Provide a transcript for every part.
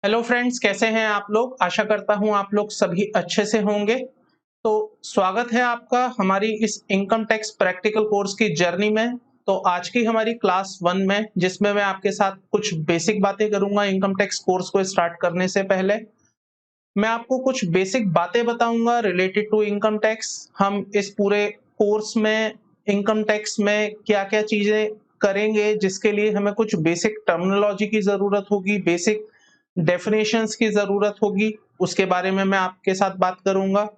Hello friends, कैसे हैं आप लोग। आशा करता हूं आप लोग सभी अच्छे से होंगे। तो स्वागत है आपका हमारी इस इनकम टैक्स प्रैक्टिकल कोर्स की जर्नी में। तो आज की हमारी क्लास 1 में, जिसमें मैं आपके साथ कुछ बेसिक बातें करूंगा इनकम टैक्स कोर्स को स्टार्ट करने से पहले। मैं आपको कुछ बेसिक बातें बताऊंगा रिलेटेड टू इनकम टैक्स। हम इस पूरे कोर्स में इनकम टैक्स में क्या क्या चीजें करेंगे, जिसके लिए हमें कुछ बेसिक टर्मिनोलॉजी की जरूरत होगी, बेसिक डेफिनेशंस की जरूरत होगी, उसके बारे में मैं आपके साथ बात करूंगा।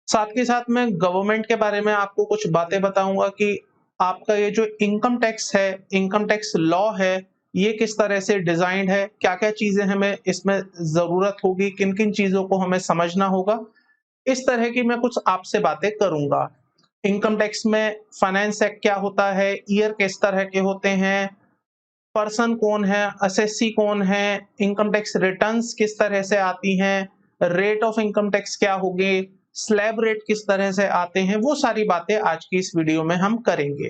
साथ के साथ मैं गवर्नमेंट के बारे में आपको कुछ बातें बताऊंगा कि आपका ये जो इनकम टैक्स है, इनकम टैक्स लॉ है, ये किस तरह से डिजाइंड है, क्या-क्या चीजें हमें इसमें जरूरत होगी, किन-किन चीजों को हमें समझना होगा। इस तरह की मैं कुछ आपसे बातें करूंगा। इनकम टैक्स में फाइनेंस एक्ट क्या होता है, ईयर किस तरह के होते हैं, पर्सन कौन है, असेसी कौन है, इनकम टैक्स रिटर्न्स किस तरह से आती हैं, रेट ऑफ इनकम टैक्स क्या होंगे, स्लैब रेट किस तरह से आते हैं, वो सारी बातें आज की इस वीडियो में हम करेंगे।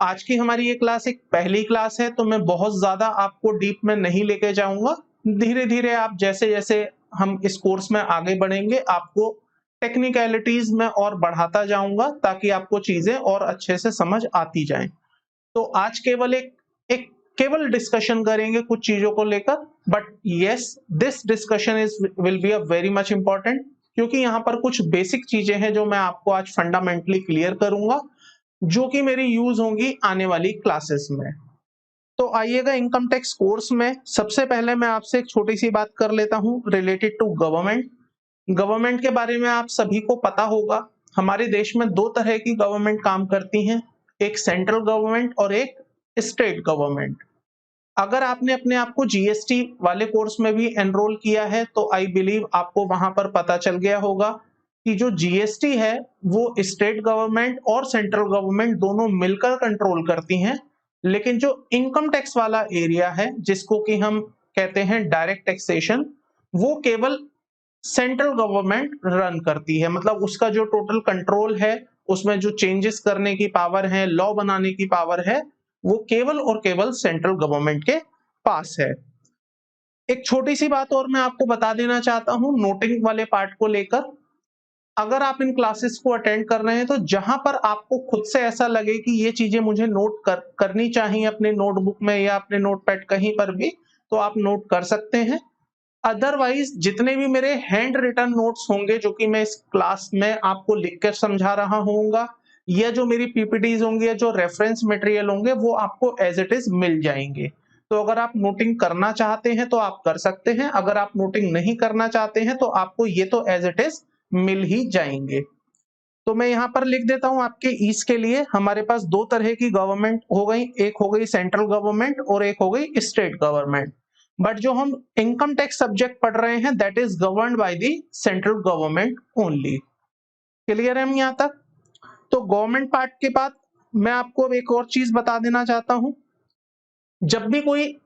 आज की हमारी ये क्लास एक पहली क्लास है, तो मैं बहुत ज्यादा आपको डीप में नहीं लेके जाऊंगा। धीरे धीरे आप जैसे जैसे हम इस कोर्स में आगे बढ़ेंगे, आपको टेक्निकलिटीज में और बढ़ाता जाऊंगा ताकि आपको चीजें और अच्छे से समझ आती जाएं। तो आज केवल एक एक केवल डिस्कशन करेंगे कुछ चीजों को लेकर। But yes, this discussion is will be a very much important, क्योंकि यहाँ पर कुछ बेसिक चीजें हैं जो मैं आपको आज फंडामेंटली क्लियर करूंगा, जो कि मेरी यूज होंगी आने वाली क्लासेस में। तो आइएगा इनकम टैक्स कोर्स में सबसे पहले मैं आपसे एक छोटी सी बात कर लेता हूँ रिलेटेड टू गवर्नमेंट। गवर्नमेंट के बारे में आप सभी को पता होगा, हमारे देश में दो तरह की गवर्नमेंट काम करती हैं, एक सेंट्रल गवर्नमेंट और एक स्टेट गवर्नमेंट। अगर आपने अपने आप को जीएसटी वाले कोर्स में भी एनरोल किया है तो आई बिलीव आपको वहां पर पता चल गया होगा कि जो जीएसटी है वो स्टेट गवर्नमेंट और सेंट्रल गवर्नमेंट दोनों मिलकर कंट्रोल करती हैं। लेकिन जो इनकम टैक्स वाला एरिया है, जिसको कि हम कहते हैं डायरेक्ट टैक्सेशन, वो केवल सेंट्रल गवर्नमेंट रन करती है। मतलब उसका जो टोटल कंट्रोल है, उसमें जो चेंजेस करने की पावर है, लॉ बनाने की पावर है, वो केवल और केवल सेंट्रल गवर्नमेंट के पास है। एक छोटी सी बात और मैं आपको बता देना चाहता हूं नोटिंग वाले पार्ट को लेकर। अगर आप इन क्लासेस को अटेंड कर रहे हैं तो जहां पर आपको खुद से ऐसा लगे कि ये चीजें मुझे करनी चाहिए अपने नोटबुक में या अपने नोटपैड कहीं पर भी, तो आप नोट कर सकते हैं। अदरवाइज जितने भी मेरे हैंड रिटन नोट्स होंगे, जो कि मैं इस क्लास में आपको लिखकर समझा रहा होऊंगा, या जो मेरी पीपीटीज होंगी या जो रेफरेंस मटेरियल होंगे, वो आपको एज इट इज मिल जाएंगे। तो अगर आप नोटिंग करना चाहते हैं तो आप कर सकते हैं, अगर आप नोटिंग नहीं करना चाहते हैं तो आपको ये तो एज इट इज मिल ही जाएंगे। तो मैं यहाँ पर लिख देता हूं आपके ईज के लिए, हमारे पास दो तरह की गवर्नमेंट हो गई, एक हो गई सेंट्रल गवर्नमेंट और एक हो गई स्टेट गवर्नमेंट। बट जो हम इनकम टैक्स सब्जेक्ट पढ़ रहे हैं that is governed by the central government only. Clear है हम यहाँ तक। तो गवर्नमेंट पार्ट के बाद मैं आपको अब एक और चीज बता देना चाहता हूं। जब भी कोई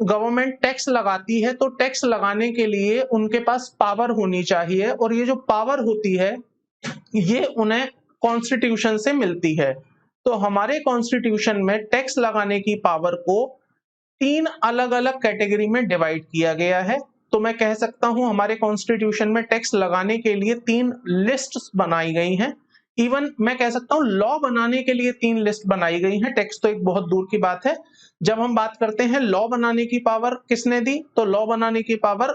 गवर्नमेंट टैक्स लगाती है तो टैक्स लगाने के लिए उनके पास पावर होनी चाहिए, और ये जो पावर होती है ये उन्हें कॉन्स्टिट्यूशन से मिलती है। तो हमारे कॉन्स्टिट्यूशन में टैक्स लगाने की पावर को तीन अलग अलग कैटेगरी में डिवाइड किया गया है। तो मैं कह सकता हूं हमारे कॉन्स्टिट्यूशन में टैक्स लगाने के लिए तीन लिस्ट्स बनाई गई हैं। इवन मैं कह सकता हूं लॉ बनाने के लिए तीन लिस्ट बनाई गई हैं। टैक्स तो एक बहुत दूर की बात है। जब हम बात करते हैं लॉ बनाने की पावर किसने दी, तो लॉ बनाने की पावर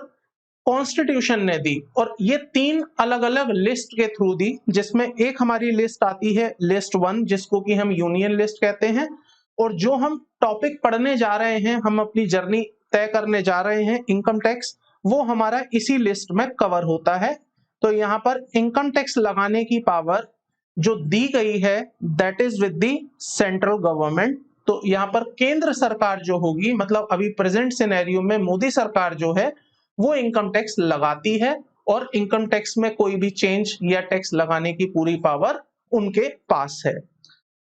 कॉन्स्टिट्यूशन ने दी, और ये तीन अलग अलग लिस्ट के थ्रू दी, जिसमें एक हमारी लिस्ट आती है लिस्ट 1, जिसको कि हम यूनियन लिस्ट कहते हैं। और जो हम टॉपिक पढ़ने जा रहे हैं, हम अपनी जर्नी तय करने जा रहे हैं इनकम टैक्स, वो हमारा इसी लिस्ट में कवर होता है। तो यहाँ पर इनकम टैक्स लगाने की पावर जो दी गई है that is with the central government. तो यहाँ पर केंद्र सरकार जो होगी, मतलब अभी प्रेजेंट सिनेरियो में मोदी सरकार जो है वो इनकम टैक्स लगाती है, और इनकम टैक्स में कोई भी चेंज या टैक्स लगाने की पूरी पावर उनके पास है।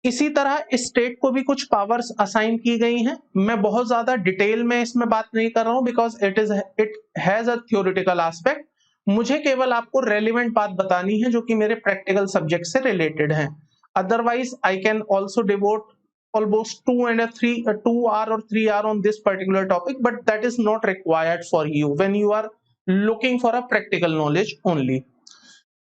इसी तरह स्टेट को भी कुछ पावर्स असाइन की गई हैं। मैं बहुत ज्यादा डिटेल में इसमें बात नहीं कर रहा हूं because it has a theoretical aspect. मुझे केवल आपको रेलिवेंट बात बतानी है जो कि मेरे प्रैक्टिकल सब्जेक्ट से रिलेटेड है। Otherwise I can also devote almost 2 hour or 3 hour on this particular topic, but that is not required for you when you are looking for a practical knowledge only.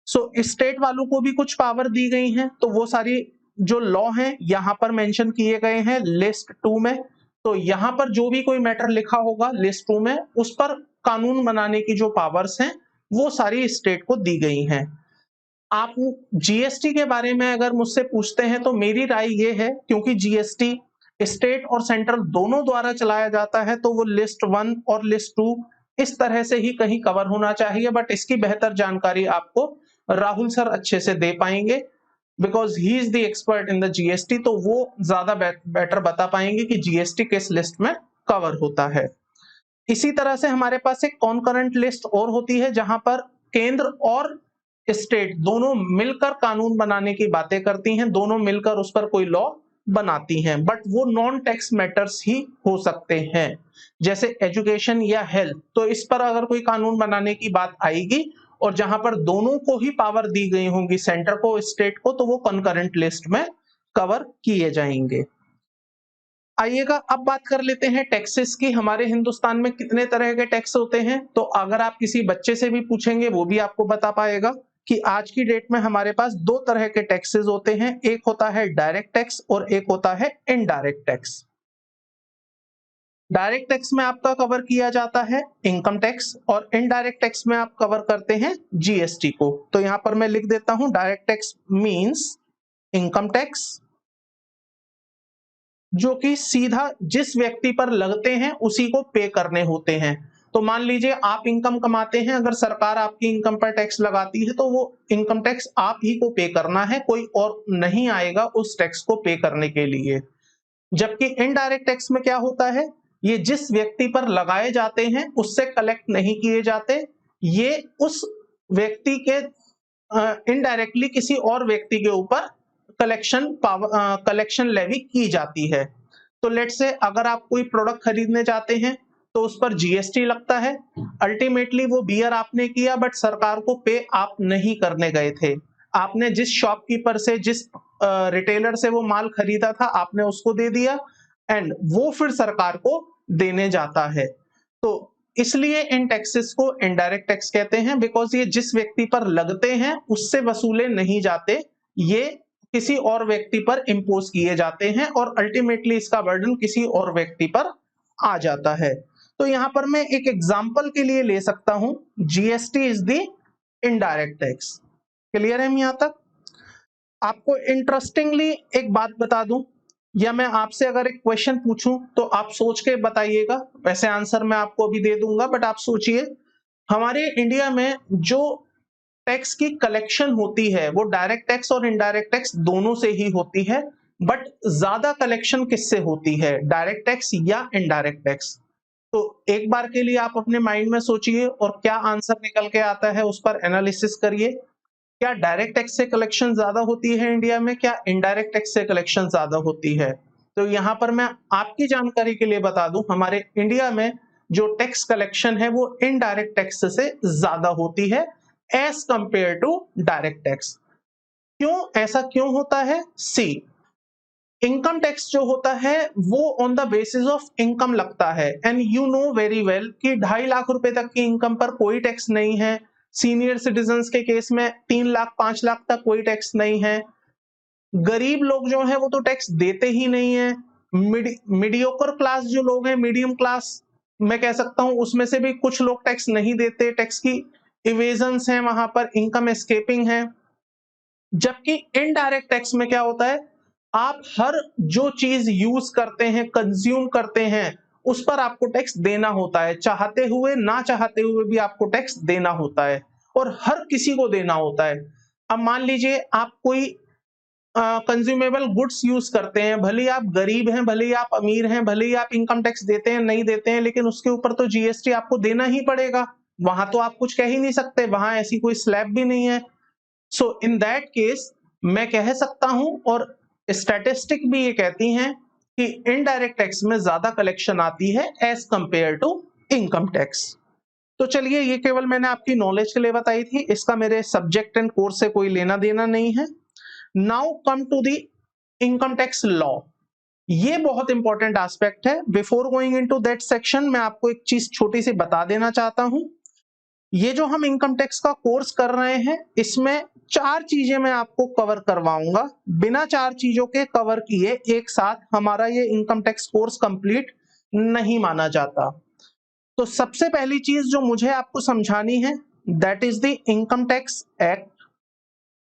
So state वालों को भी कुछ power दी गई हैं, तो वो सारी जो लॉ हैं यहाँ पर मेंशन किए गए हैं लिस्ट 2 में। तो यहाँ पर जो भी कोई मैटर लिखा होगा लिस्ट 2 में, उस पर कानून बनाने की जो पावर्स हैं वो सारी स्टेट को दी गई हैं। आप जीएसटी के बारे में अगर मुझसे पूछते हैं तो मेरी राय ये है, क्योंकि जीएसटी स्टेट और सेंट्रल दोनों द्वारा चलाया जाता है, तो वो लिस्ट 1 और लिस्ट 2 इस तरह से ही कहीं कवर होना चाहिए। बट इसकी बेहतर जानकारी आपको राहुल सर अच्छे से दे पाएंगे, because he is the expert in the GST, तो वो ज्यादा बेटर बता पाएंगे कि जीएसटी किस लिस्ट में कवर होता है। इसी तरह से हमारे पास एक कॉन्करेंट लिस्ट और होती है, जहां पर केंद्र और स्टेट दोनों मिलकर कानून बनाने की बातें करती हैं, दोनों मिलकर उस पर कोई लॉ बनाती हैं, बट वो नॉन टैक्स मैटर्स ही हो सकते हैं, जैसे एजुकेशन या हेल्थ। तो इस पर अगर कोई कानून बनाने की बात आएगी और जहां पर दोनों को ही पावर दी गई होंगी, सेंटर को स्टेट को, तो वो कॉन्करेंट लिस्ट में कवर किए जाएंगे। आइएगा अब बात कर लेते हैं टैक्सेस की। हमारे हिंदुस्तान में कितने तरह के टैक्स होते हैं, तो अगर आप किसी बच्चे से भी पूछेंगे वो भी आपको बता पाएगा कि आज की डेट में हमारे पास 2 तरह के टैक्सेस होते हैं, एक होता है डायरेक्ट टैक्स और एक होता है इनडायरेक्ट टैक्स। डायरेक्ट टैक्स में आपका कवर किया जाता है इनकम टैक्स और इनडायरेक्ट टैक्स में आप कवर करते हैं जीएसटी को। तो यहां पर मैं लिख देता हूं, direct tax means income tax जो कि सीधा जिस व्यक्ति पर लगते हैं उसी को पे करने होते हैं। तो मान लीजिए आप इनकम कमाते हैं, अगर सरकार आपकी इनकम पर टैक्स लगाती है तो वो इनकम टैक्स आप ही को पे करना है, कोई और नहीं आएगा उस टैक्स को पे करने के लिए। जबकि इनडायरेक्ट टैक्स में क्या होता है, ये जिस व्यक्ति पर लगाए जाते हैं उससे कलेक्ट नहीं किए जाते, ये उस व्यक्ति के इनडायरेक्टली किसी और व्यक्ति के ऊपर कलेक्शन लेवी की जाती है। तो लेट से अगर आप कोई प्रोडक्ट खरीदने जाते हैं तो उस पर जीएसटी लगता है, अल्टीमेटली वो बियर आपने किया बट सरकार को पे आप नहीं करने गए थे, आपने जिस शॉपकीपर से जिस रिटेलर से वो माल खरीदा था आपने उसको दे दिया एंड वो फिर सरकार को देने जाता है। तो इसलिए इन टैक्सेस को इनडायरेक्ट टैक्स कहते हैं, बिकॉज ये जिस व्यक्ति पर लगते हैं उससे वसूले नहीं जाते, ये किसी और व्यक्ति पर इंपोज किए जाते हैं और अल्टीमेटली इसका बर्डन किसी और व्यक्ति पर आ जाता है। तो यहां पर मैं एक एग्जांपल के लिए ले सकता हूं, GST is the indirect tax. Clear है यहां तक? आपको इंटरेस्टिंगली एक बात बता दूं, या मैं आपसे अगर एक क्वेश्चन पूछूं तो आप सोच के बताइएगा, वैसे आंसर मैं आपको अभी दे दूंगा बट आप सोचिए। हमारे इंडिया में जो टैक्स की कलेक्शन होती है वो डायरेक्ट टैक्स और इनडायरेक्ट टैक्स दोनों से ही होती है, बट ज्यादा कलेक्शन किससे होती है, डायरेक्ट टैक्स या इनडायरेक्ट टैक्स? तो एक बार के लिए आप अपने माइंड में सोचिए और क्या आंसर निकल के आता है उस पर एनालिसिस करिए। क्या डायरेक्ट टैक्स से कलेक्शन ज्यादा होती है इंडिया में, क्या इनडायरेक्ट टैक्स से कलेक्शन ज्यादा होती है? तो यहाँ पर मैं आपकी जानकारी के लिए बता दूं, हमारे इंडिया में जो टैक्स कलेक्शन है वो इनडायरेक्ट टैक्स से ज्यादा होती है as compare to direct tax. क्यों, ऐसा क्यों होता है? सी, इनकम टैक्स जो होता है वो on the basis of income लगता है, and you know very well कि 2.5 लाख रुपए तक की इनकम पर कोई टैक्स नहीं है। सीनियर सिटीजन्स के केस में 3 लाख 5 लाख तक कोई टैक्स नहीं है। गरीब लोग जो है वो तो टैक्स देते ही नहीं है। मीडियोकर क्लास जो लोग हैं, मीडियम क्लास मैं कह सकता हूं, उसमें से भी कुछ लोग टैक्स नहीं देते, टैक्स की इवेजन्स हैं, वहां पर इनकम एस्केपिंग है। जबकि इनडायरेक्ट टैक्स में क्या होता है, आप हर जो चीज यूज करते हैं, कंज्यूम करते हैं, उस पर आपको टैक्स देना होता है, चाहते हुए ना चाहते हुए भी आपको टैक्स देना होता है और हर किसी को देना होता है। अब मान लीजिए आप कोई कंज्यूमेबल गुड्स यूज करते हैं, भले ही आप गरीब हैं, भले ही आप अमीर हैं, भले ही आप इनकम टैक्स देते हैं नहीं देते हैं, लेकिन उसके ऊपर तो जीएसटी आपको देना ही पड़ेगा। वहां तो आप कुछ कह ही नहीं सकते, वहां ऐसी कोई स्लैब भी नहीं है। सो इन दैट केस मैं कह सकता हूं, और स्टैटिस्टिक भी ये कहती हैं कि इनडायरेक्ट टैक्स में ज्यादा कलेक्शन आती है as compare to income tax. तो चलिए, ये केवल मैंने आपकी नॉलेज के लिए बताई थी, इसका मेरे सब्जेक्ट एंड कोर्स से कोई लेना देना नहीं है। Now come to the income tax law. ये बहुत इंपॉर्टेंट एस्पेक्ट है। Before going into that section मैं आपको एक चीज छोटी सी बता देना चाहता हूं। ये जो हम इनकम टैक्स का कोर्स कर रहे हैं इसमें 4 चीजें मैं आपको कवर करवाऊंगा। बिना 4 चीजों के कवर किए एक साथ हमारा ये इनकम टैक्स कोर्स कंप्लीट नहीं माना जाता। तो सबसे पहली चीज जो मुझे आपको समझानी है that is the income tax act.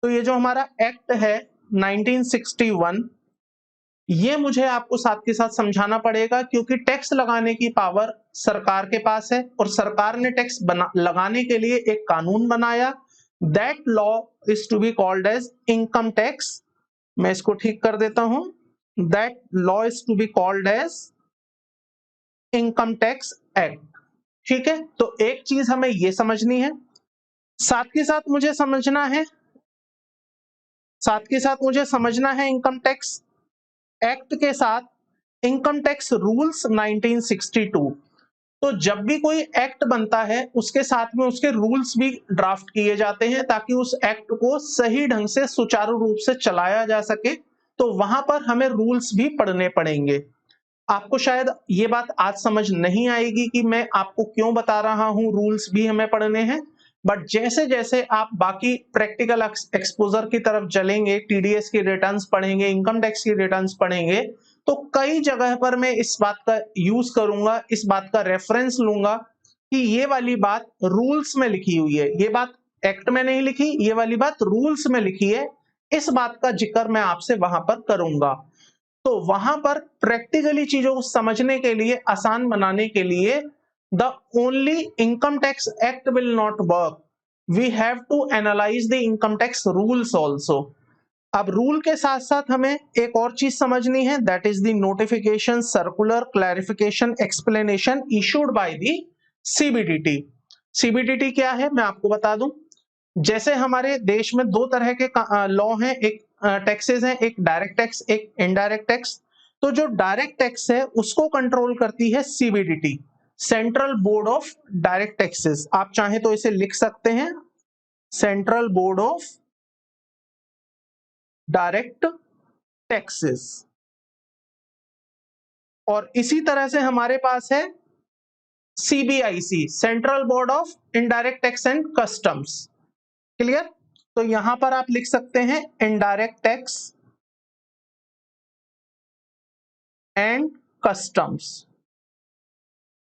तो ये जो हमारा एक्ट है 1961, ये मुझे आपको साथ के साथ समझाना पड़ेगा क्योंकि टैक्स लगाने की पावर सरकार के पास है और सरकार ने टैक्स लगाने के लिए एक कानून बनाया। That law is to be called as income tax. मैं इसको ठीक कर देता हूं। That law is to be called as income tax act. ठीक है, तो एक चीज हमें यह समझनी है, साथ के साथ मुझे समझना है इनकम टैक्स एक्ट के साथ इनकम टैक्स रूल्स 1962। तो जब भी कोई एक्ट बनता है उसके साथ में उसके रूल्स भी ड्राफ्ट किए जाते हैं ताकि उस एक्ट को सही ढंग से सुचारू रूप से चलाया जा सके। तो वहां पर हमें रूल्स भी पढ़ने पड़ेंगे। आपको शायद ये बात आज समझ नहीं आएगी कि मैं आपको क्यों बता रहा हूं रूल्स भी हमें पढ़ने हैं, बट जैसे जैसे आप बाकी प्रैक्टिकल एक्सपोजर की तरफ चलेंगे, टीडीएस की रिटर्न्स पढ़ेंगे, इनकम टैक्स की रिटर्न्स पढ़ेंगे, तो कई जगह पर मैं इस बात का यूज करूंगा, इस बात का रेफरेंस लूंगा कि ये वाली बात रूल्स में लिखी हुई है, ये बात एक्ट में नहीं लिखी, ये वाली बात रूल्स में लिखी है। इस बात का जिक्र मैं आपसे वहां पर करूंगा। तो वहां पर प्रैक्टिकली चीजों को समझने के लिए, आसान बनाने के लिए, the only income tax act will not work, we have to analyse the income tax rules also. अब रूल के साथ साथ हमें एक और चीज समझनी है that is the notification, circular, clarification, explanation issued by the CBDT. CBDT क्या है मैं आपको बता दूं। जैसे हमारे देश में 2 तरह के लॉ हैं, एक टैक्सेस हैं, एक डायरेक्ट टैक्स, एक इनडायरेक्ट टैक्स। तो जो डायरेक्ट टैक्स है उसको कंट्रोल करती है CBDT, central board of direct taxes. आप चाहें तो इसे लिख सकते हैं, central board of direct taxes. और इसी तरह से हमारे पास है CBIC, central board of indirect tax and customs. Clear? तो यहां पर आप लिख सकते हैं indirect tax and customs.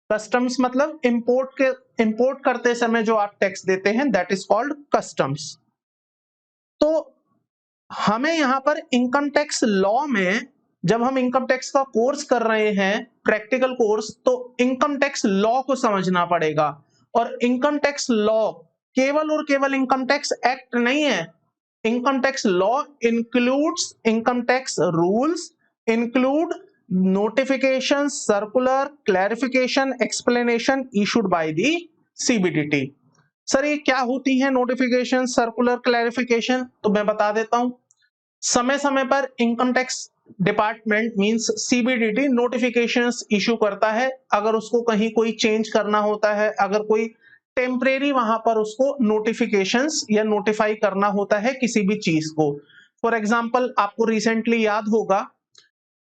Customs मतलब इंपोर्ट करते समय जो आप टैक्स देते हैं दैट इज कॉल्ड कस्टम्स। तो हमें यहां पर इनकम टैक्स लॉ में, जब हम इनकम टैक्स का कोर्स कर रहे हैं प्रैक्टिकल कोर्स, तो इनकम टैक्स लॉ को समझना पड़ेगा। और इनकम टैक्स लॉ केवल और केवल इनकम टैक्स एक्ट नहीं है। Income tax law includes income tax rules, include notification, circular, clarification, explanation issued by the CBDT. Sir ये क्या होती है नोटिफिकेशन, सर्कुलर, क्लैरिफिकेशन? तो मैं बता देता हूं। समय समय पर income tax department means CBDT notifications issue करता है। अगर उसको कहीं कोई चेंज करना होता है, अगर कोई टेम्परेरी वहां पर उसको नोटिफिकेशंस या नोटिफाई करना होता है किसी भी चीज को। फॉर एग्जांपल आपको रिसेंटली याद होगा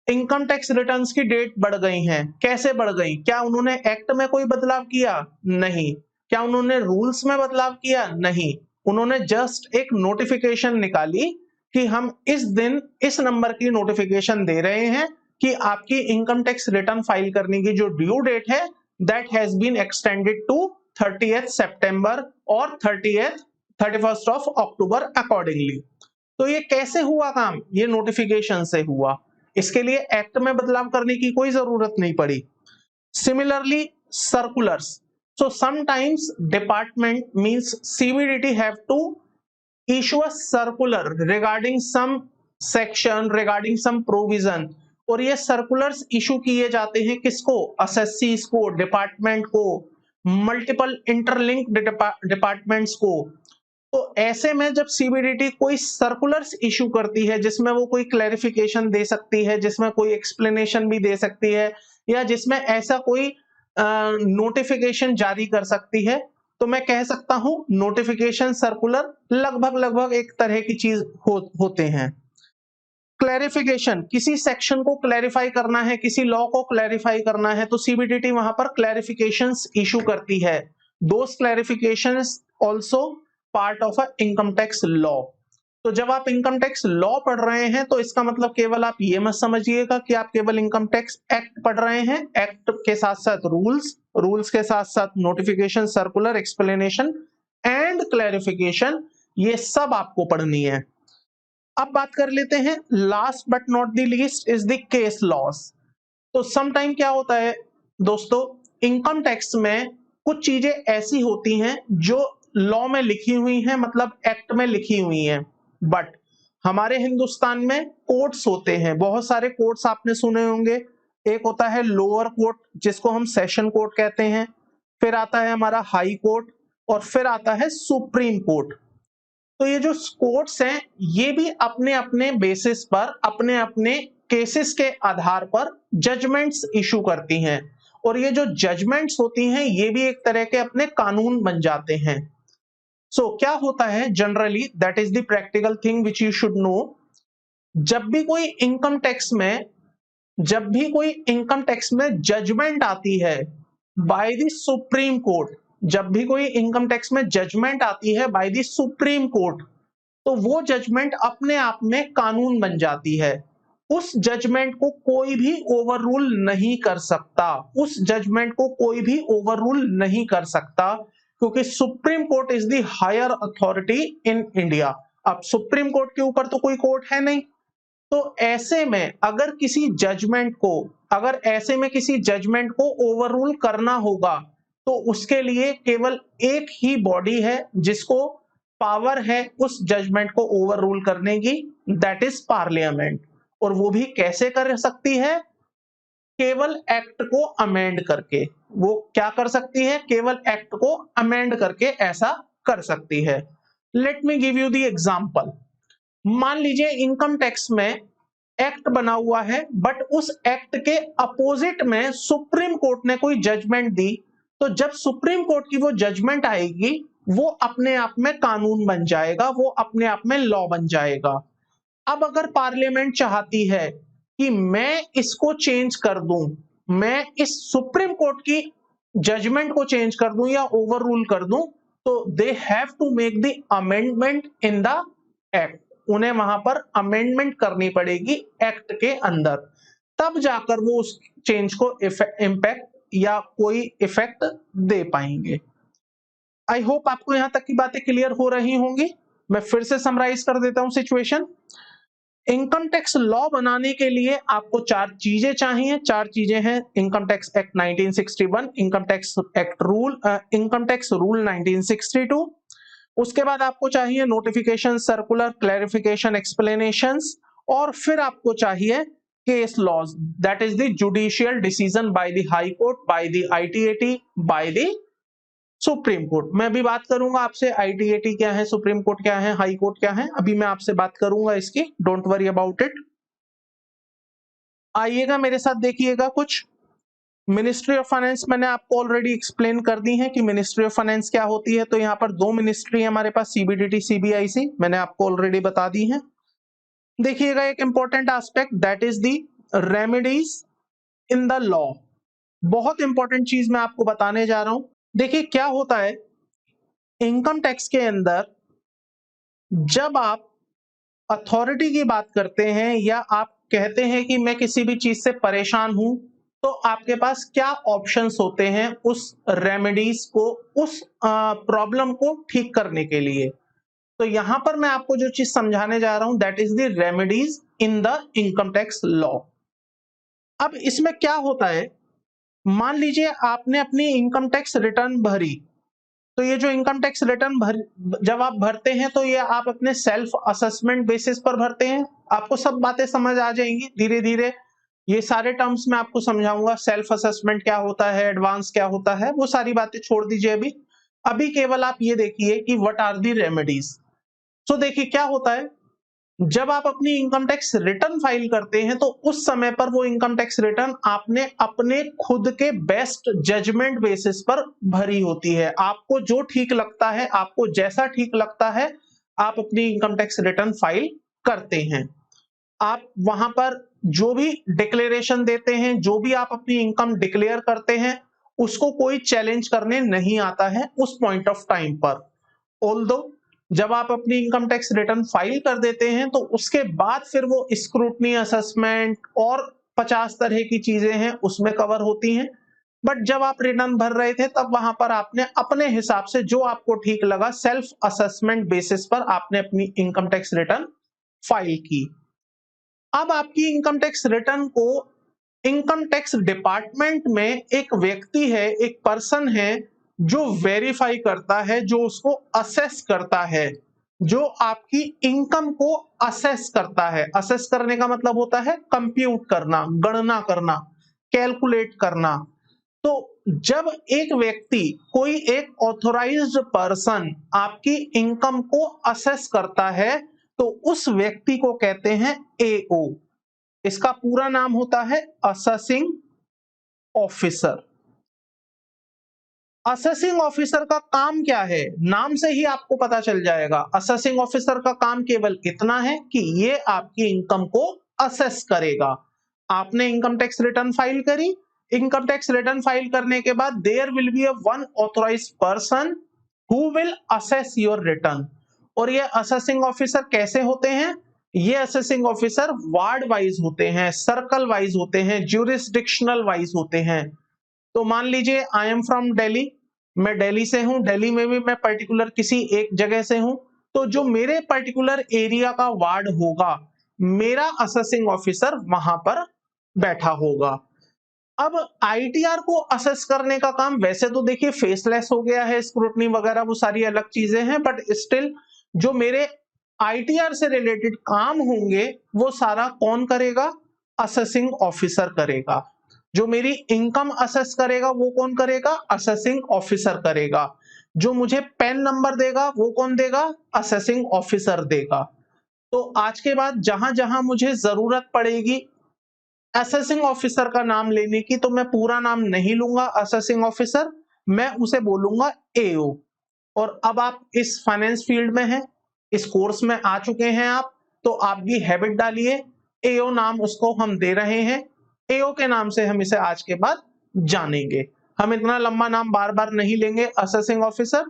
इनकम टैक्स रिटर्न्स की डेट बढ़ गई हैं। कैसे बढ़ गई? क्या उन्होंने एक्ट में कोई बदलाव किया? नहीं। क्या उन्होंने रूल्स में बदलाव किया? नहीं। उन्होंने जस्ट एक नोटिफिकेशन निकाली कि हम इस दिन इस नंबर की नोटिफिकेशन दे रहे हैं कि आपकी इनकम टैक्स रिटर्न फाइल करने की जो ड्यू डेट है that has been extended to 30th सितंबर और 31st ऑफ अक्टूबर अकॉर्डिंगली। तो ये कैसे हुआ काम? ये नोटिफिकेशन से हुआ। इसके लिए एक्ट में बदलाव करने की कोई जरूरत नहीं पड़ी। Similarly circulars, so sometimes department means CBDT have to issue a circular regarding some section, regarding some provision, और ये सर्कुलर्स इशू किए जाते हैं किसको? असेसीज को, डिपार्टमेंट को, मल्टीपल इंटरलिंक्ड डिपार्टमेंट्स को। तो ऐसे में जब सीबीडीटी कोई सर्कुलर्स इशू करती है जिसमें वो कोई क्लैरिफिकेशन दे सकती है, जिसमें कोई एक्सप्लेनेशन भी दे सकती है, या जिसमें ऐसा कोई नोटिफिकेशन जारी कर सकती है, तो मैं कह सकता हूं नोटिफिकेशन, सर्कुलर लगभग एक तरह की चीज होते हैं। क्लैरिफिकेशन, किसी सेक्शन को क्लैरिफाई करना है, किसी लॉ को क्लैरिफाई करना है, तो सीबीडीटी वहां पर क्लैरिफिकेशंस इशू करती है। Those clarifications also part of a income tax law. तो जब आप इनकम टैक्स लॉ पढ़ रहे हैं तो इसका मतलब केवल आप ये मत समझिएगा कि आप केवल इनकम टैक्स एक्ट पढ़ रहे हैं। एक्ट के साथ साथ रूल्स, रूल्स के साथ साथ notification, circular, explanation and clarification, ये सब आपको पढ़नी है। अब बात कर लेते हैं, last but not the least is the case laws. तो सम टाइम क्या होता है दोस्तों, इनकम टैक्स में कुछ चीजें ऐसी होती हैं जो लॉ में लिखी हुई हैं, मतलब एक्ट में लिखी हुई हैं, बट हमारे हिंदुस्तान में कोर्ट्स होते हैं, बहुत सारे कोर्ट्स आपने सुने होंगे। एक होता है लोअर कोर्ट जिसको हम सेशन कोर्ट कहते हैं, फिर आता है हमारा हाई कोर्ट और फिर आता है सुप्रीम कोर्ट। तो ये जो कोर्ट्स हैं ये भी अपने अपने बेसिस पर, अपने अपने केसेस के आधार पर जजमेंट्स इशू करती हैं, और ये जो जजमेंट्स होती हैं ये भी एक तरह के अपने कानून बन जाते हैं। सो क्या होता है generally, that is the practical thing which you should know. जब भी कोई इनकम टैक्स में जजमेंट आती है बाय द सुप्रीम कोर्ट, जब भी कोई इनकम टैक्स में जजमेंट आती है बाय द सुप्रीम कोर्ट, तो वो जजमेंट अपने आप में कानून बन जाती है। उस जजमेंट को कोई भी ओवररूल नहीं कर सकता, उस जजमेंट को कोई भी ओवररूल नहीं कर सकता, क्योंकि supreme court is the higher authority in India. अब सुप्रीम कोर्ट के ऊपर तो कोई कोर्ट है नहीं, तो ऐसे में अगर किसी जजमेंट को ओवररूल करना होगा तो उसके लिए केवल एक ही बॉडी है जिसको पावर है उस जजमेंट को ओवररूल करने की, दैट इज पार्लियामेंट। और वो भी कैसे कर सकती है? केवल एक्ट को अमेंड करके। वो क्या कर सकती है? केवल एक्ट को अमेंड करके ऐसा कर सकती है। Let me give you the example. मान लीजिए इनकम टैक्स में एक्ट बना हुआ है, बट उस एक्ट के अपोजिट में सुप्रीम कोर्ट ने कोई जजमेंट दी, तो जब सुप्रीम कोर्ट की वो जजमेंट आएगी वो अपने आप में कानून बन जाएगा, वो अपने आप में लॉ बन जाएगा। अब अगर पार्लियामेंट चाहती है कि मैं इसको चेंज कर दूं, मैं इस सुप्रीम कोर्ट की जजमेंट को चेंज कर दूं या ओवररूल कर दूं, तो they have to make the amendment in the act. उन्हें वहां पर अमेंडमेंट करनी पड़ेगी एक्ट के अंदर, तब जाकर वो उस चेंज को इम्पैक्ट या कोई इफेक्ट दे पाएंगे। आई होप आपको यहां तक की बातें क्लियर हो रही होंगी। मैं फिर से समराइज कर देता हूं सिचुएशन। इनकम टैक्स लॉ बनाने के लिए आपको चार चीजें चाहिए। चार चीजें हैं: income tax act 1961, income tax rule 1962, उसके बाद आपको चाहिए नोटिफिकेशन, सर्कुलर, क्लैरिफिकेशन, एक्सप्लेनेशंस, और फिर आपको चाहिए case laws, that is the judicial decision by the high court, by the ITAT, by the supreme court. मैं अभी बात करूंगा आपसे आईटीएटी क्या है, सुप्रीम कोर्ट क्या है, हाई कोर्ट क्या है, अभी मैं आपसे बात करूंगा इसकी, डोंट वरी अबाउट इट। आइएगा मेरे साथ, देखिएगा कुछ। मिनिस्ट्री ऑफ फाइनेंस मैंने आपको ऑलरेडी एक्सप्लेन कर दी है कि मिनिस्ट्री ऑफ फाइनेंस क्या होती है। तो यहाँ पर दो मिनिस्ट्री है हमारे पास, सीबीडीटी, सीबीआईसी, मैंने आपको ऑलरेडी बता दी है। देखिएगा एक important aspect, that is the remedies in the law. बहुत इंपॉर्टेंट चीज मैं आपको बताने जा रहा हूं। देखिए क्या होता है इनकम टैक्स के अंदर, जब आप अथॉरिटी की बात करते हैं या आप कहते हैं कि मैं किसी भी चीज से परेशान हूं, तो आपके पास क्या ऑप्शंस होते हैं उस रेमेडीज को, उस प्रॉब्लम को ठीक करने के लिए। तो यहां पर मैं आपको जो चीज समझाने जा रहा हूं, that is the remedies in the income tax law. अब इसमें क्या होता है, मान लीजिए आपने अपनी इनकम टैक्स रिटर्न भरी, तो ये जो इनकम टैक्स रिटर्न जब आप भरते हैं तो ये आप अपने सेल्फ असेसमेंट बेसिस पर भरते हैं। आपको सब बातें समझ आ जाएंगी धीरे धीरे, ये सारे टर्म्स मैं आपको समझाऊंगा। सेल्फ असेसमेंट क्या होता है, एडवांस क्या होता है, वो सारी बातें छोड़ दीजिए अभी। अभी केवल आप ये देखिए कि व्हाट आर दी रेमेडीज। तो देखिए क्या होता है, जब आप अपनी इनकम टैक्स रिटर्न फाइल करते हैं तो उस समय पर वो इनकम टैक्स रिटर्न आपने अपने खुद के बेस्ट जजमेंट बेसिस पर भरी होती है। आपको जो ठीक लगता है, आपको जैसा ठीक लगता है, आप अपनी इनकम टैक्स रिटर्न फाइल करते हैं। आप वहां पर जो भी डिक्लेरेशन देते हैं, जो भी आप अपनी इनकम डिक्लेयर करते हैं, उसको कोई चैलेंज करने नहीं आता है उस पॉइंट ऑफ टाइम पर। ऑल्दो जब आप अपनी इनकम टैक्स रिटर्न फाइल कर देते हैं तो उसके बाद फिर वो स्क्रूटनी, असेसमेंट और 50 तरह की चीजें हैं उसमें कवर होती हैं। बट जब आप रिटर्न भर रहे थे तब वहां पर आपने अपने हिसाब से जो आपको ठीक लगा, सेल्फ असेसमेंट बेसिस पर आपने अपनी इनकम टैक्स रिटर्न फाइल की। अब आपकी इनकम टैक्स रिटर्न को इनकम टैक्स डिपार्टमेंट में एक व्यक्ति है, एक पर्सन है जो वेरीफाई करता है, जो उसको असेस करता है, जो आपकी इनकम को असेस करता है। असेस करने का मतलब होता है कंप्यूट करना, गणना करना, कैलकुलेट करना। तो जब एक व्यक्ति, कोई एक ऑथोराइज्ड पर्सन आपकी इनकम को असेस करता है तो उस व्यक्ति को कहते हैं एओ। इसका पूरा नाम होता है असेसिंग ऑफिसर। असेसिंग ऑफिसर का काम क्या है, नाम से ही आपको पता चल जाएगा। असेसिंग ऑफिसर का काम केवल इतना है कि ये आपकी इनकम को असेस करेगा। आपने इनकम टैक्स रिटर्न फाइल करी, इनकम टैक्स रिटर्न फाइल करने के बाद there will be a one authorised person who will assess your return. और ये असेसिंग ऑफिसर कैसे होते हैं? ये असेसिंग ऑफिसर वार्ड वाइज होते हैं, सर्कल वाइज होते हैं, ज्यूरिसडिक्शनल वाइज होते हैं। तो मान लीजिए आई एम फ्रॉम दिल्ली, मैं दिल्ली से हूं, दिल्ली में भी मैं पर्टिकुलर किसी एक जगह से हूं, तो जो मेरे पर्टिकुलर एरिया का वार्ड होगा, मेरा असेसिंग ऑफिसर वहां पर बैठा होगा। अब आईटीआर को असेस करने का काम वैसे तो देखिए फेसलेस हो गया है, स्क्रूटनी वगैरह वो सारी अलग चीजें हैं, बट स्टिल जो मेरे आईटीआर से रिलेटेड काम होंगे वो सारा कौन करेगा? असेसिंग ऑफिसर करेगा। जो मेरी इनकम असेस करेगा वो कौन करेगा? असेसिंग ऑफिसर करेगा। जो मुझे पैन नंबर देगा वो कौन देगा? असेसिंग ऑफिसर देगा। तो आज के बाद जहां जहां मुझे जरूरत पड़ेगी असेसिंग ऑफिसर का नाम लेने की, तो मैं पूरा नाम नहीं लूंगा असेसिंग ऑफिसर, मैं उसे बोलूंगा एओ। और अब आप इस फाइनेंस फील्ड में हैं, इस कोर्स में आ चुके हैं आप, तो आप भी हैबिट डालिए, एओ नाम उसको हम दे रहे हैं, एओ के नाम से हम इसे आज के बाद जानेंगे। हम इतना लंबा नाम बार बार नहीं लेंगे assessing officer,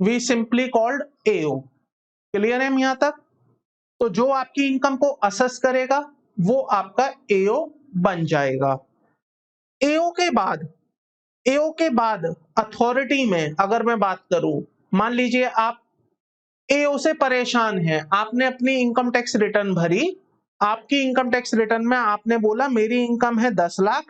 we simply called AO. Clear है यहां तक? तो जो आपकी इनकम को असेस करेगा वो आपका एओ बन जाएगा। एओ के बाद अथॉरिटी में अगर मैं बात करूं, मान लीजिए आप एओ से परेशान हैं, आपने अपनी इनकम टैक्स रिटर्न भरी, आपकी इनकम टैक्स रिटर्न में आपने बोला मेरी इनकम है 10 लाख,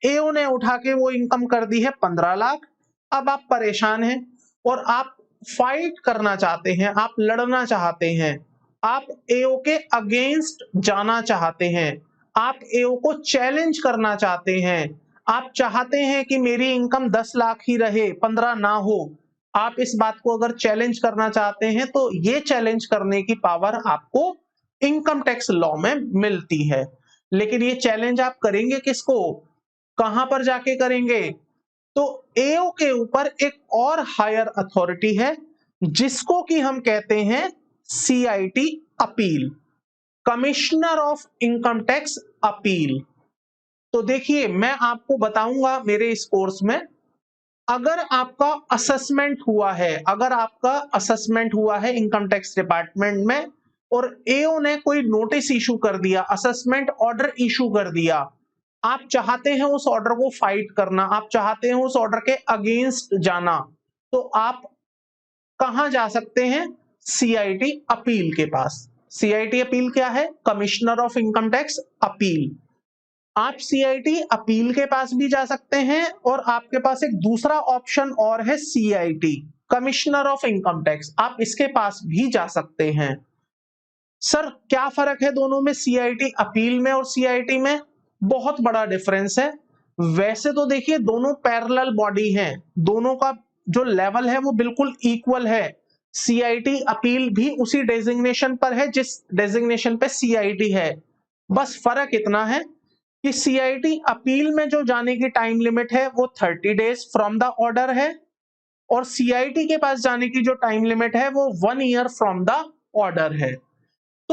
एओ ने उठा के वो इनकम कर दी है 15 लाख। अब आप परेशान हैं और आप फाइट करना चाहते हैं, आप लड़ना चाहते हैं, आप एओ के अगेंस्ट जाना चाहते हैं, आप एओ को चैलेंज करना चाहते हैं, आप चाहते हैं कि मेरी इनकम 10 लाख ही रहे, 15 ना हो। आप इस बात को अगर चैलेंज करना चाहते हैं तो ये चैलेंज करने की पावर आपको इनकम टैक्स लॉ में मिलती है। लेकिन ये चैलेंज आप करेंगे किसको, कहां पर जाके करेंगे? तो एओ के ऊपर एक और हायर अथॉरिटी है जिसको कि हम कहते हैं CIT appeal, commissioner of income tax appeal. तो देखिए मैं आपको बताऊंगा मेरे इस कोर्स में, अगर आपका असेसमेंट हुआ है, अगर आपका असेसमेंट हुआ है इनकम टैक्स डिपार्टमेंट में और एओ ने कोई नोटिस इशू कर दिया, असेसमेंट ऑर्डर इशू कर दिया, आप चाहते हैं उस ऑर्डर को फाइट करना, आप चाहते हैं उस ऑर्डर के अगेंस्ट जाना, तो आप कहां जा सकते हैं? सीआईटी अपील के पास। सीआईटी अपील क्या है? Commissioner of income tax appeal. आप सीआईटी अपील के पास भी जा सकते हैं और आपके पास एक दूसरा ऑप्शन और है CIT, commissioner of income tax, आप इसके पास भी जा सकते हैं। सर क्या फर्क है दोनों में, सीआईटी अपील में और सीआईटी में? बहुत बड़ा डिफरेंस है। वैसे तो देखिए दोनों पैरेलल बॉडी हैं, दोनों का जो लेवल है वो बिल्कुल इक्वल है। सीआईटी अपील भी उसी डेजिग्नेशन पर है जिस डेजिग्नेशन पे सीआईटी है। बस फर्क इतना है कि सीआईटी अपील में जो जाने की टाइम लिमिट है वो 30 डेज फ्रॉम द ऑर्डर है और सीआईटी के पास जाने की जो टाइम लिमिट है वो 1 ईयर फ्रॉम द ऑर्डर है।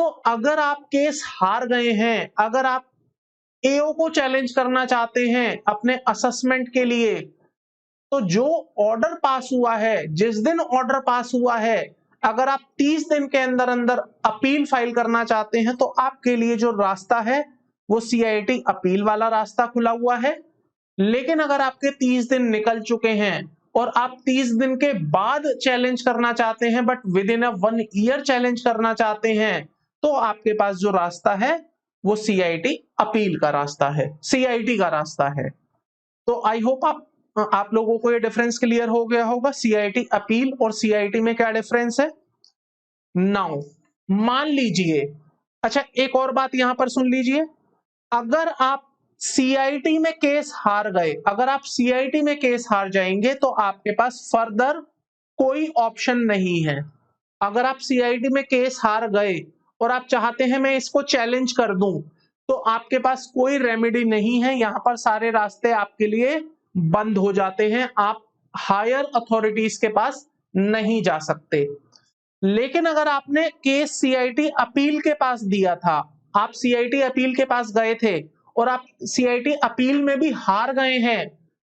तो अगर आप केस हार गए हैं, अगर आप एओ को चैलेंज करना चाहते हैं अपने असेसमेंट के लिए, तो जो ऑर्डर पास हुआ है, जिस दिन ऑर्डर पास हुआ है, अगर आप 30 दिन के अंदर अंदर अपील फाइल करना चाहते हैं तो आपके लिए जो रास्ता है वो सीआईटी अपील वाला रास्ता खुला हुआ है। लेकिन अगर आपके 30 दिन निकल चुके हैं और आप 30 दिन के बाद चैलेंज करना चाहते हैं, but with in 1 year challenge करना चाहते हैं, तो आपके पास जो रास्ता है वो सीआईटी अपील का रास्ता है, सीआईटी का रास्ता है। तो आई होप आप लोगों को ये डिफरेंस क्लियर हो गया होगा, सीआईटी अपील और सीआईटी में क्या डिफरेंस है। नाउ मान लीजिए, अच्छा एक और बात यहां पर सुन लीजिए, अगर आप सीआईटी में केस हार गए, अगर आप सीआईटी में केस हार जाएंगे तो आपके पास फर्दर कोई ऑप्शन नहीं है। अगर आप सीआईटी में केस हार गए और आप चाहते हैं मैं इसको चैलेंज कर दूं, तो आपके पास कोई रेमेडी नहीं है, यहां पर सारे रास्ते आपके लिए बंद हो जाते हैं, आप हायर अथॉरिटीज के पास नहीं जा सकते। लेकिन अगर आपने केस सीआईटी अपील के पास दिया था, आप सीआईटी अपील के पास गए थे और आप सीआईटी अपील में भी हार गए हैं,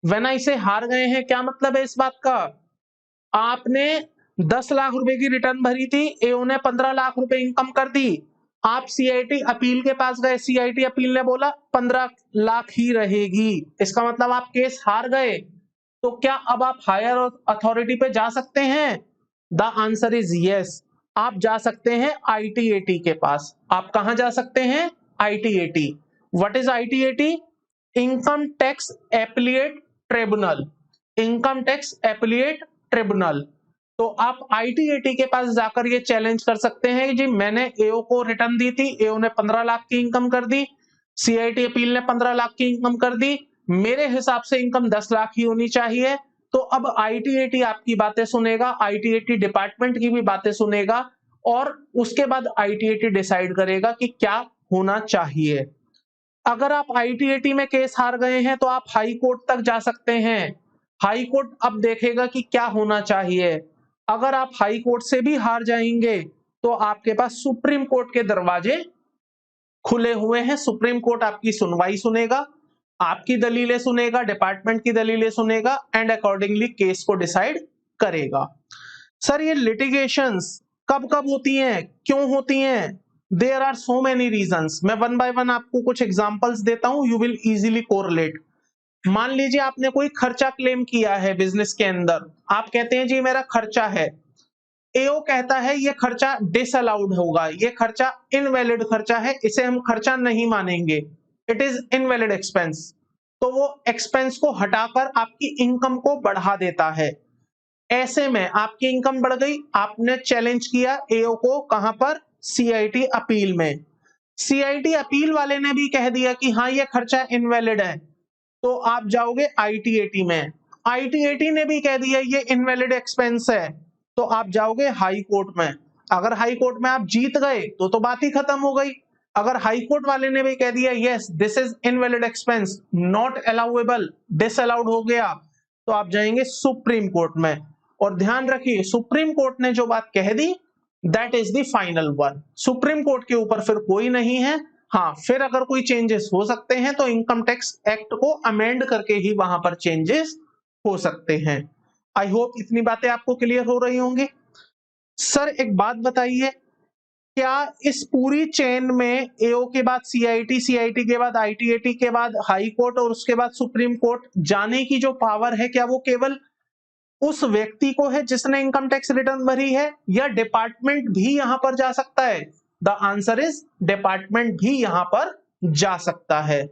व्हेन आई से हार गए हैं क्या मतलब है इस बात का, आपने 10 लाख रुपए की रिटर्न भरी थी, एओ ने 15 लाख रुपए इनकम कर दी, आप सीआईटी अपील के पास गए, सीआईटी अपील ने बोला 15 लाख ही रहेगी, इसका मतलब आप केस हार गए, तो क्या अब आप हायर अथॉरिटी पे जा सकते हैं? द आंसर इज यस, आप जा सकते हैं आईटीएटी के पास। आप कहां जा सकते हैं? ITAT. What is ITAT? Income tax appellate tribunal, income tax appellate tribunal. तो आप आईटीएटी के पास जाकर ये चैलेंज कर सकते हैं जी मैंने एओ को रिटर्न दी थी, एओ ने 15 लाख की इनकम कर दी, सीआईटी अपील ने 15 लाख की इनकम कर दी, मेरे हिसाब से इनकम 10 लाख ही होनी चाहिए। तो अब आईटीएटी आपकी बातें सुनेगा, आईटीएटी डिपार्टमेंट की भी बातें सुनेगा और उसके बाद आईटीएटी डिसाइड करेगा कि क्या होना चाहिए। अगर आप आईटीएटी में केस हार गए हैं तो आप हाई कोर्ट तक जा सकते हैं, हाई कोर्ट अब देखेगा कि क्या होना चाहिए। अगर आप हाई कोर्ट से भी हार जाएंगे तो आपके पास सुप्रीम कोर्ट के दरवाजे खुले हुए हैं, सुप्रीम कोर्ट आपकी सुनवाई सुनेगा, आपकी दलीलें सुनेगा, डिपार्टमेंट की दलीलें सुनेगा एंड अकॉर्डिंगली केस को डिसाइड करेगा। सर ये लिटिगेशंस कब कब होती हैं, क्यों होती हैं? There are so many reasons, मैं वन बाय वन आपको कुछ एग्जांपल्स देता हूं, यू विल इजीली कोरिलेट। मान लीजिए आपने कोई खर्चा क्लेम किया है बिजनेस के अंदर, आप कहते हैं जी मेरा खर्चा है, एओ कहता है ये खर्चा डिसअलाउड होगा, ये खर्चा इनवैलिड खर्चा है, इसे हम खर्चा नहीं मानेंगे, इट इज इनवैलिड एक्सपेंस। तो वो एक्सपेंस को हटाकर आपकी इनकम को बढ़ा देता है। ऐसे में आपकी इनकम बढ़ गई, आपने चैलेंज किया एओ को, कहां पर? सीआईटी अपील में। सीआईटी अपील वाले ने भी कह दिया कि हाँ ये खर्चा इनवैलिड है, तो आप जाओगे आईटीएटी में। आईटीएटी ने भी कह दिया ये इनवैलिड एक्सपेंस है, तो आप जाओगे हाई कोर्ट में। अगर हाई कोर्ट में आप जीत गए तो बात ही खत्म हो गई। अगर हाई कोर्ट वाले ने भी कह दिया yes this is invalid expense, not allowable, disallowed हो गया, तो आप जाएंगे सुप्रीम कोर्ट में। और ध्यान रखिए सुप्रीम कोर्ट ने जो बात कह दी that is the final one, supreme court के ऊपर फिर कोई नहीं है। हाँ फिर अगर कोई चेंजेस हो सकते हैं तो इनकम टैक्स एक्ट को अमेंड करके ही वहां पर चेंजेस हो सकते हैं। आई होप इतनी बातें आपको क्लियर हो रही होंगी। सर एक बात बताइए, क्या इस पूरी चेन में एओ के बाद सीआईटी, सीआईटी के बाद आईटीएटी के बाद हाई कोर्ट और उसके बाद सुप्रीम कोर्ट जाने की जो पावर है, क्या वो केवल उस व्यक्ति को है जिसने इनकम टैक्स रिटर्न भरी है, या डिपार्टमेंट भी यहां पर जा सकता है? द आंसर इज डिपार्टमेंट भी यहां पर जा सकता है।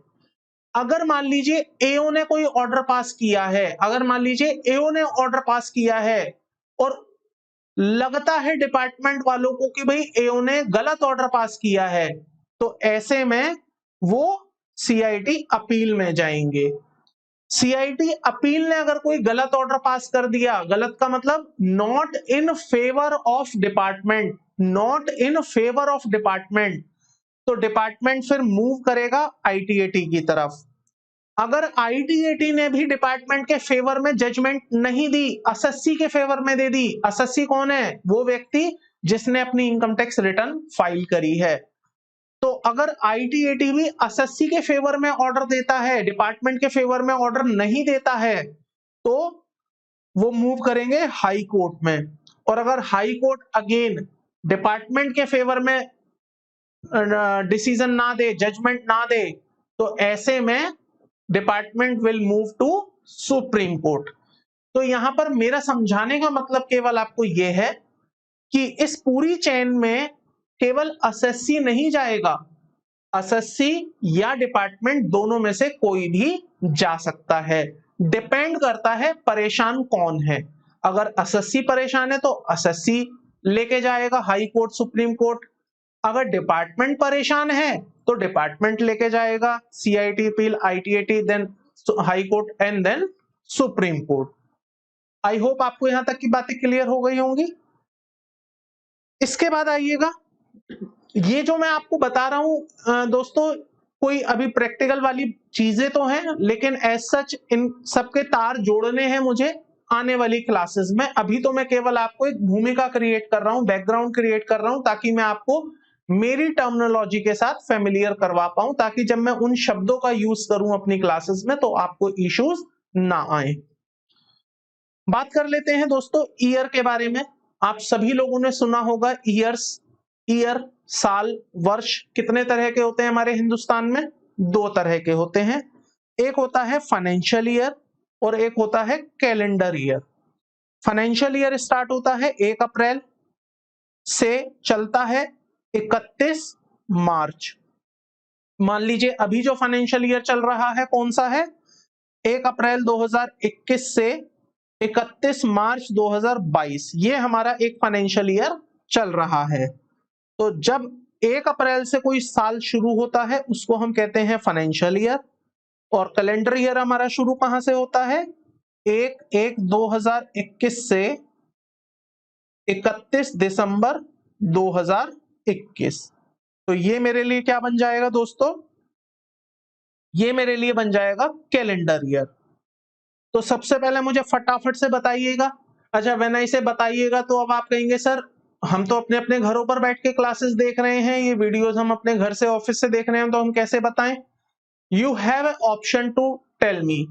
अगर मान लीजिए एओ ने कोई ऑर्डर पास किया है, अगर मान लीजिए एओ ने ऑर्डर पास किया है और लगता है डिपार्टमेंट वालों को कि भाई एओ ने गलत ऑर्डर पास किया है, तो ऐसे में वो सीआईटी अपील में जाएंगे। सीआईटी अपील ने अगर कोई गलत ऑर्डर पास कर दिया, गलत का मतलब not in favour of department, not in favour of department, तो डिपार्टमेंट फिर मूव करेगा आईटीएटी की तरफ। अगर आईटीएटी ने भी डिपार्टमेंट के फेवर में जजमेंट नहीं दी, एसएससी के फेवर में दे दी, एसएससी कौन है? वो व्यक्ति जिसने अपनी इनकम टैक्स रिटर्न फाइल करी है। तो अगर ITAT भी एसएससी के फेवर में ऑर्डर देता है, डिपार्टमेंट के फेवर में ऑर्डर नहीं देता है, तो वो मूव करेंगे हाई कोर्ट में। और अगर हाई कोर्ट अगेन डिपार्टमेंट के फेवर में डिसीजन ना दे, जजमेंट ना दे, तो ऐसे में department will move to supreme court. तो यहां पर मेरा समझाने का मतलब केवल आपको यह है कि इस पूरी चेन में केवल एसएससी नहीं जाएगा, एसएससी या डिपार्टमेंट दोनों में से कोई भी जा सकता है। डिपेंड करता है परेशान कौन है। अगर एसएससी परेशान है तो एसएससी लेके जाएगा हाई कोर्ट, सुप्रीम कोर्ट। अगर डिपार्टमेंट परेशान है तो डिपार्टमेंट लेके जाएगा CIT appeal, ITAT, then high court and then supreme court. I hope आपको यहां तक की बातें क्लियर हो गई होंगी। इसके बाद आइएगा, ये जो मैं आपको बता रहा हूं दोस्तों, कोई अभी प्रैक्टिकल वाली चीजें तो हैं, लेकिन एज सच इन सबके तार जोड़ने हैं मुझे आने वाली क्लासेस में। अभी तो मैं केवल आपको एक भूमिका क्रिएट कर रहा हूं, बैकग्राउंड क्रिएट कर रहा हूं, ताकि मैं आपको मेरी टर्मिनोलॉजी के साथ फेमिलियर करवा पाऊं, ताकि जब मैं उन शब्दों का यूज करूं अपनी क्लासेस में तो आपको इश्यूज ना आए। बात कर लेते हैं दोस्तों ईयर के बारे में। आप सभी लोगों ने सुना होगा ईयर्स, ईयर साल, वर्ष कितने तरह के होते हैं हमारे हिंदुस्तान में? 2 तरह के होते हैं। एक होता है फाइनेंशियल ईयर और एक होता है calendar year. Financial year start होता है 1 अप्रैल से चलता है 31 मार्च। मान लीजिए अभी जो फाइनेंशियल ईयर चल रहा है कौन सा है? 1 अप्रैल 2021 से 31 मार्च 2022, ये हमारा एक फाइनेंशियल ईयर चल रहा है। तो जब 1 अप्रैल से कोई साल शुरू होता है उसको हम कहते हैं फाइनेंशियल ईयर। और कैलेंडर ईयर हमारा शुरू कहां से होता है? 1/1/2021 से 31 दिसंबर 2021। तो ये मेरे लिए क्या बन जाएगा दोस्तों? ये मेरे लिए बन जाएगा कैलेंडर ईयर। तो सबसे पहले मुझे फटाफट से बताइएगा। अच्छा, व्हेन आई से बताइएगा तो अब आप कहेंगे सर हम तो अपने अपने घरों पर बैठ के क्लासेस देख रहे हैं, ये वीडियोस हम अपने घर से, ऑफिस से देख रहे हैं, तो हम कैसे बताएं? You have a option to tell me.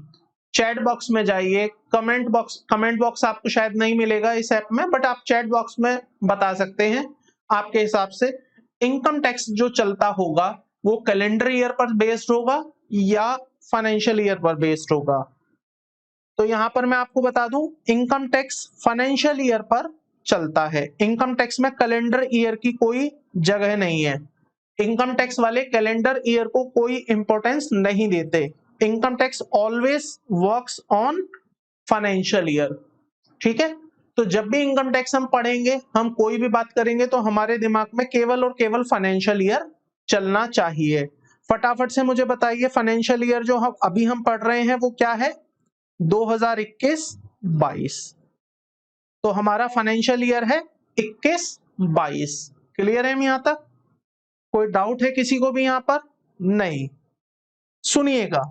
Chat box में जाइए, कमेंट बॉक्स आपको शायद नहीं मिलेगा इस ऐप में, बट आप चैट बॉक्स में बता सकते हैं आपके हिसाब से इनकम टैक्स जो चलता होगा वो कैलेंडर ईयर पर बेस्ड होगा या फाइनेंशियल ईयर पर बेस्ड होगा। तो यहां पर मैं आपको बता दूं, इनकम टैक्स फाइनेंशियल ईयर पर चलता है। इनकम टैक्स में कैलेंडर ईयर की कोई जगह नहीं है। इनकम टैक्स वाले कैलेंडर ईयर को कोई इंपॉर्टेंस नहीं देते। Income tax always works on financial year. ठीक है, तो जब भी इनकम टैक्स हम पढ़ेंगे, हम कोई भी बात करेंगे, तो हमारे दिमाग में केवल और केवल फाइनेंशियल ईयर चलना चाहिए। फटाफट से मुझे बताइए, फाइनेंशियल ईयर जो हम अभी पढ़ रहे हैं वो क्या है? 2021-22। तो हमारा फाइनेंशियल ईयर है 21-22। क्लियर है यहां तक? कोई डाउट है किसी को भी यहां पर? नहीं। सुनिएगा,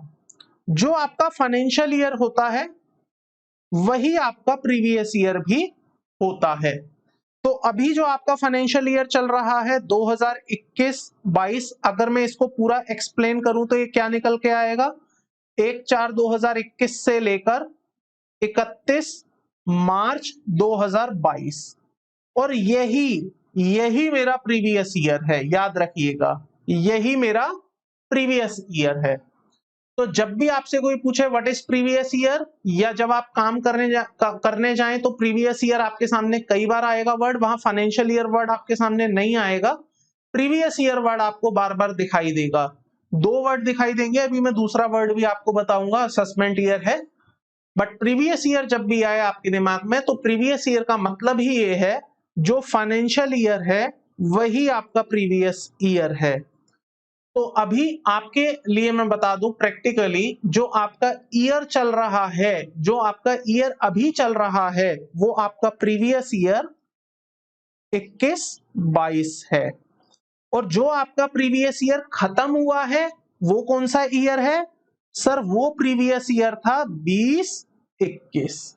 जो आपका फाइनेंशियल ईयर होता है वही आपका प्रीवियस ईयर भी होता है। तो अभी जो आपका फाइनेंशियल ईयर चल रहा है 2021-22, अगर मैं इसको पूरा एक्सप्लेन करूं तो ये क्या निकल के आएगा? 1/4/2021 से लेकर 31 मार्च 2022। और यही मेरा प्रीवियस ईयर है, याद रखिएगा, यही मेरा प्रीवियस ईयर है। तो जब भी आपसे कोई पूछे व्हाट इज प्रीवियस ईयर, या जब आप काम करने जाएं तो प्रीवियस ईयर आपके सामने कई बार आएगा वर्ड, वहां फाइनेंशियल ईयर वर्ड आपके सामने नहीं आएगा, प्रीवियस ईयर वर्ड आपको बार बार दिखाई देगा। 2 वर्ड दिखाई देंगे, अभी मैं दूसरा वर्ड भी आपको बताऊंगा, असेसमेंट ईयर है। बट प्रीवियस ईयर जब भी आए आपके दिमाग में, तो प्रीवियस ईयर का मतलब ही ये है जो फाइनेंशियल ईयर है वही आपका प्रीवियस ईयर है। तो अभी आपके लिए मैं बता दूं प्रैक्टिकली, जो आपका ईयर चल रहा है, जो आपका ईयर अभी चल रहा है, वो आपका प्रीवियस ईयर 21-22 है। और जो आपका प्रीवियस ईयर खत्म हुआ है वो कौन सा ईयर है? सर वो प्रीवियस ईयर था 20-21।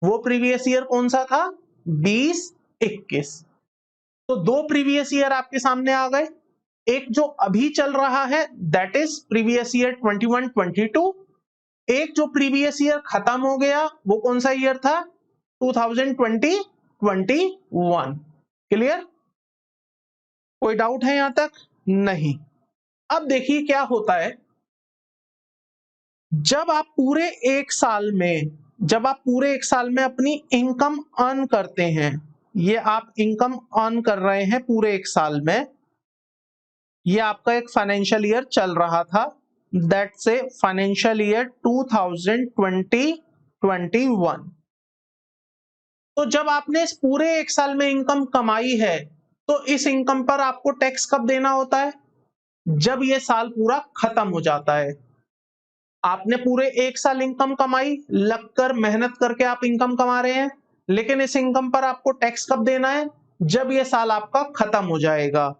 वो प्रीवियस ईयर कौन सा था? 20-21। तो दो प्रीवियस ईयर आपके सामने आ गए। एक जो अभी चल रहा है दैट इज प्रीवियस ईयर 21-22, एक जो प्रीवियस ईयर खत्म हो गया वो कौन सा ईयर था, 2020-21। क्लियर? कोई डाउट है यहां तक? नहीं। अब देखिए क्या होता है, जब आप पूरे एक साल में अपनी इनकम अर्न करते हैं, ये आप इनकम अर्न कर रहे हैं पूरे एक साल में, ये आपका एक फाइनेंशियल ईयर चल रहा था, दैट्स ए फाइनेंशियल ईयर 2020-21। तो जब आपने इस पूरे एक साल में इनकम कमाई है तो इस इनकम पर आपको टैक्स कब देना होता है, जब ये साल पूरा खत्म हो जाता है। आपने पूरे एक साल इनकम कमाई, लगकर मेहनत करके आप इनकम कमा रहे हैं, लेकिन इस इनकम पर आपको टैक्स कब देना है, जब ये साल आपका खत्म हो जाएगा।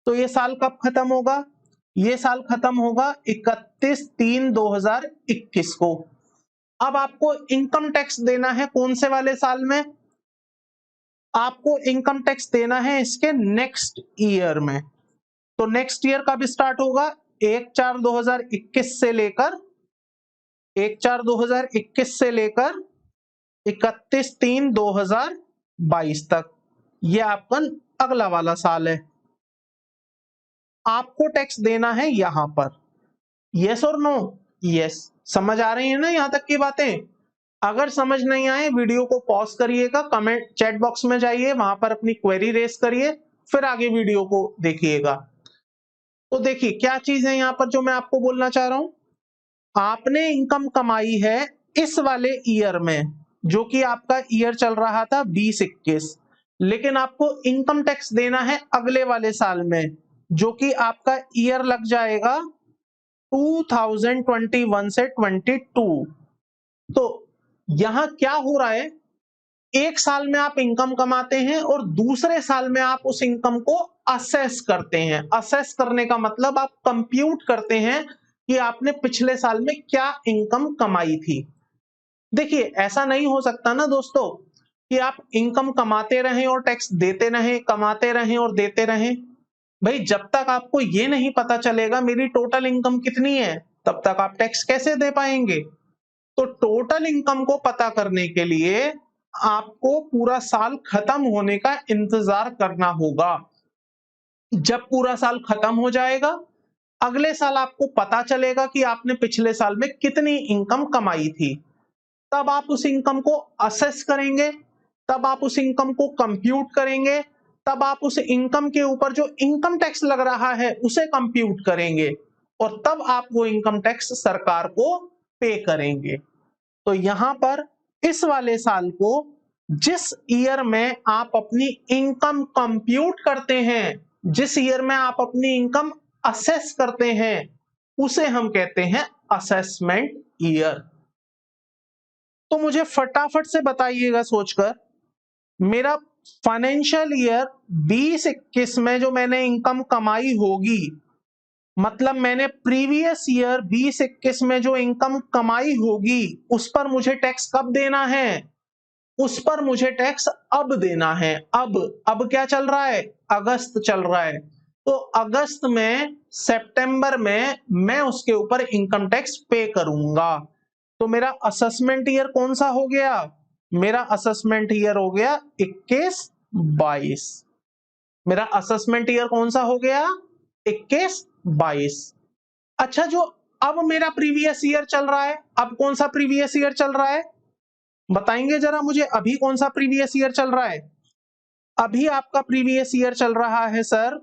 तो ये साल कब खत्म होगा, ये साल खत्म होगा 31/3/2021 को। अब आपको इनकम टैक्स देना है कौन से वाले साल में, आपको इनकम टैक्स देना है इसके नेक्स्ट ईयर में। तो नेक्स्ट ईयर कब स्टार्ट होगा, 1/4/2021 से लेकर 31/3/2022 तक, ये आपका अगला वाला साल है। आपको टैक्स देना है यहां पर, यस और नो? यस। समझ आ रही है ना यहां तक की बातें? अगर समझ नहीं आए वीडियो को पॉज करिएगा, कमेंट चैट बॉक्स में जाइए, वहां पर अपनी क्वेरी रेस करिए, फिर आगे वीडियो को देखिएगा। तो देखिए क्या चीज है यहां पर जो मैं आपको बोलना चाह रहा हूं, आपने इनकम कमाई है इस वाले ईयर में, जो कि आपका ईयर चल रहा था 2021, लेकिन आपको इनकम टैक्स देना है अगले वाले साल में, जो कि आपका ईयर लग जाएगा 2021 से 22। तो यहां क्या हो रहा है, एक साल में आप इनकम कमाते हैं और दूसरे साल में आप उस इनकम को असेस करते हैं। असेस करने का मतलब आप कंप्यूट करते हैं कि आपने पिछले साल में क्या इनकम कमाई थी। देखिए ऐसा नहीं हो सकता ना दोस्तों कि आप इनकम कमाते रहें और टैक्स देते रहें, कमाते रहें और देते रहें। भाई जब तक आपको ये नहीं पता चलेगा मेरी टोटल इनकम कितनी है, तब तक आप टैक्स कैसे दे पाएंगे। तो टोटल इनकम को पता करने के लिए आपको पूरा साल खत्म होने का इंतजार करना होगा। जब पूरा साल खत्म हो जाएगा, अगले साल आपको पता चलेगा कि आपने पिछले साल में कितनी इनकम कमाई थी, तब आप उस इनकम को असेस करेंगे, तब आप उस इनकम को कंप्यूट करेंगे, तब आप उस इनकम के ऊपर जो इनकम टैक्स लग रहा है उसे कंप्यूट करेंगे, और तब आप वो इनकम टैक्स सरकार को पे करेंगे। तो यहां पर इस वाले साल को, जिस ईयर में आप अपनी इनकम कंप्यूट करते हैं, जिस ईयर में आप अपनी इनकम असेस करते हैं, उसे हम कहते हैं असेसमेंट ईयर। तो मुझे फटाफट से बताइएगा सोचकर, मेरा फाइनेंशियल ईयर 2021 में जो मैंने इनकम कमाई होगी, मतलब मैंने प्रीवियस ईयर 2021 में जो इनकम कमाई होगी, उस पर मुझे टैक्स कब देना है, उस पर मुझे टैक्स अब देना है। अब क्या चल रहा है, अगस्त चल रहा है, तो अगस्त में, सितंबर में मैं उसके ऊपर इनकम टैक्स पे करूंगा। तो मेरा असेसमेंट ईयर कौन सा हो गया, मेरा असेसमेंट ईयर हो गया 21-22। मेरा असेसमेंट ईयर कौन सा हो गया, 21-22। अच्छा, जो अब मेरा प्रीवियस ईयर चल रहा है, अब कौन सा प्रीवियस ईयर चल रहा है, बताएंगे जरा मुझे, अभी कौन सा प्रीवियस ईयर चल रहा है। अभी आपका प्रीवियस ईयर चल रहा है सर,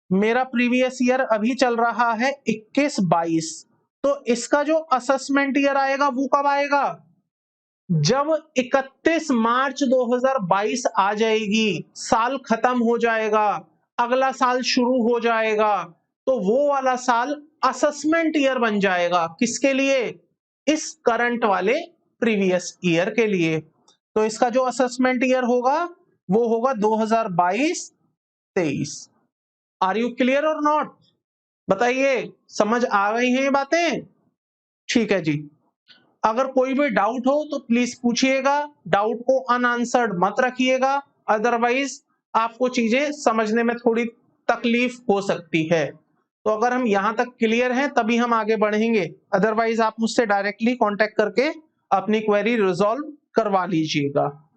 मेरा प्रीवियस ईयर अभी चल रहा है 21-22। तो इसका जो असेसमेंट ईयर आएगा वो कब आएगा, जब 31 मार्च 2022 आ जाएगी, साल खत्म हो जाएगा, अगला साल शुरू हो जाएगा, तो वो वाला साल असेसमेंट ईयर बन जाएगा। किसके लिए, इस करंट वाले प्रीवियस ईयर के लिए। तो इसका जो असेसमेंट ईयर होगा वो होगा 2022-23। आर यू क्लियर और नॉट, बताइए, समझ आ गई हैं ये बातें? ठीक है जी। अगर कोई भी डाउट हो तो प्लीज पूछिएगा, डाउट को अनआंसर्ड मत रखिएगा, अदरवाइज आपको चीजें समझने में थोड़ी तकलीफ हो सकती है। तो अगर हम यहां तक क्लियर हैं तभी हम आगे बढ़ेंगे, अदरवाइज आप मुझसे डायरेक्टली कांटेक्ट करके अपनी क्वेरी रिजॉल्व करवा लीजिएगा।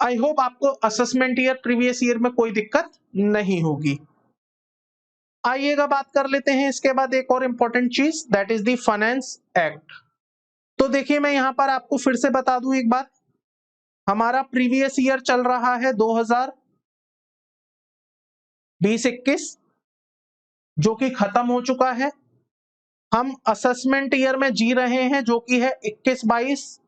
आई होप आपको असेसमेंट ईयर प्रीवियस ईयर में कोई दिक्कत नहीं होगी। आइएगा बात कर लेते हैं इसके बाद एक और इंपॉर्टेंट चीज, that is the finance act. तो देखिए मैं यहां पर आपको फिर से बता दूं एक बात, हमारा प्रीवियस ईयर चल रहा है 2020-21 जो कि खत्म हो चुका है। हम असेसमेंट ईयर में जी रहे हैं जो कि है 21-22।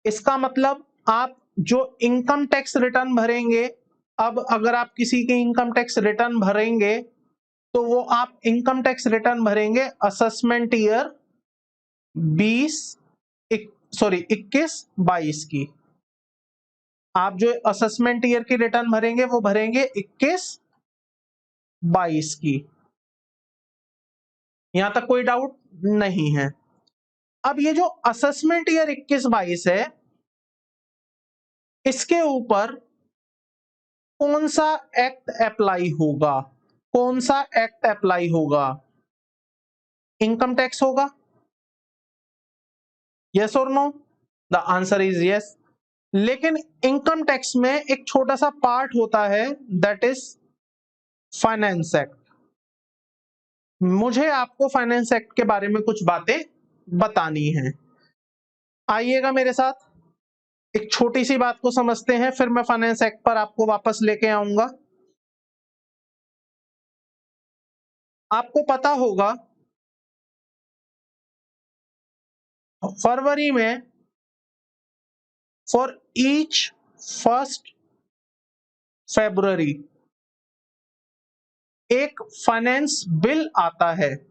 इसका मतलब आप जो इनकम टैक्स रिटर्न भरेंगे, अब अगर आप किसी के इनकम टैक्स रिटर्न भरेंगे तो वो आप इनकम टैक्स रिटर्न भरेंगे असेसमेंट ईयर 21-22 की। आप जो असेसमेंट ईयर की रिटर्न भरेंगे वो भरेंगे 21-22 की। यहां तक कोई डाउट नहीं है। अब ये जो असेसमेंट ईयर 21-22 है, इसके ऊपर कौन सा एक्ट अप्लाई होगा? कौन सा एक्ट अप्लाई होगा? इनकम टैक्स होगा? यस और no? The answer is yes. लेकिन इनकम टैक्स में एक छोटा सा पार्ट होता है, दैट इज फाइनेंस एक्ट। मुझे आपको फाइनेंस एक्ट के बारे में कुछ बातें बतानी है। आइएगा मेरे साथ, एक छोटी सी बात को समझते हैं, फिर मैं फाइनेंस एक्ट पर आपको वापस लेके आऊंगा। आपको पता होगा फरवरी में फॉर ईच 1 फरवरी एक फाइनेंस बिल आता है।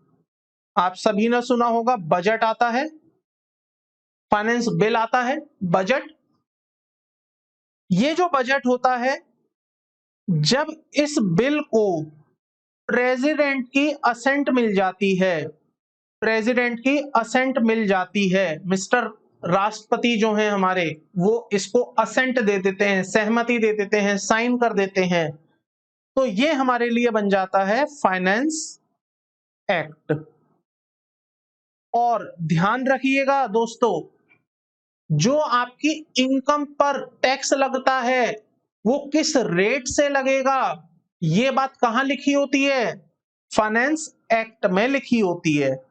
आप सभी ने सुना होगा बजट आता है, फाइनेंस बिल आता है, बजट। ये जो बजट होता है, जब इस बिल को प्रेसिडेंट की असेंट मिल जाती है, प्रेसिडेंट की असेंट मिल जाती है, मिस्टर राष्ट्रपति जो हैं हमारे, वो इसको असेंट दे देते हैं, सहमति दे देते हैं, साइन कर देते हैं, तो ये हमारे लिए बन जाता है फाइनेंस एक्ट। और ध्यान रखिएगा दोस्तों, जो आपकी इनकम पर टैक्स लगता है वो किस रेट से लगेगा, ये बात कहां लिखी होती है? फाइनेंस एक्ट में लिखी होती है।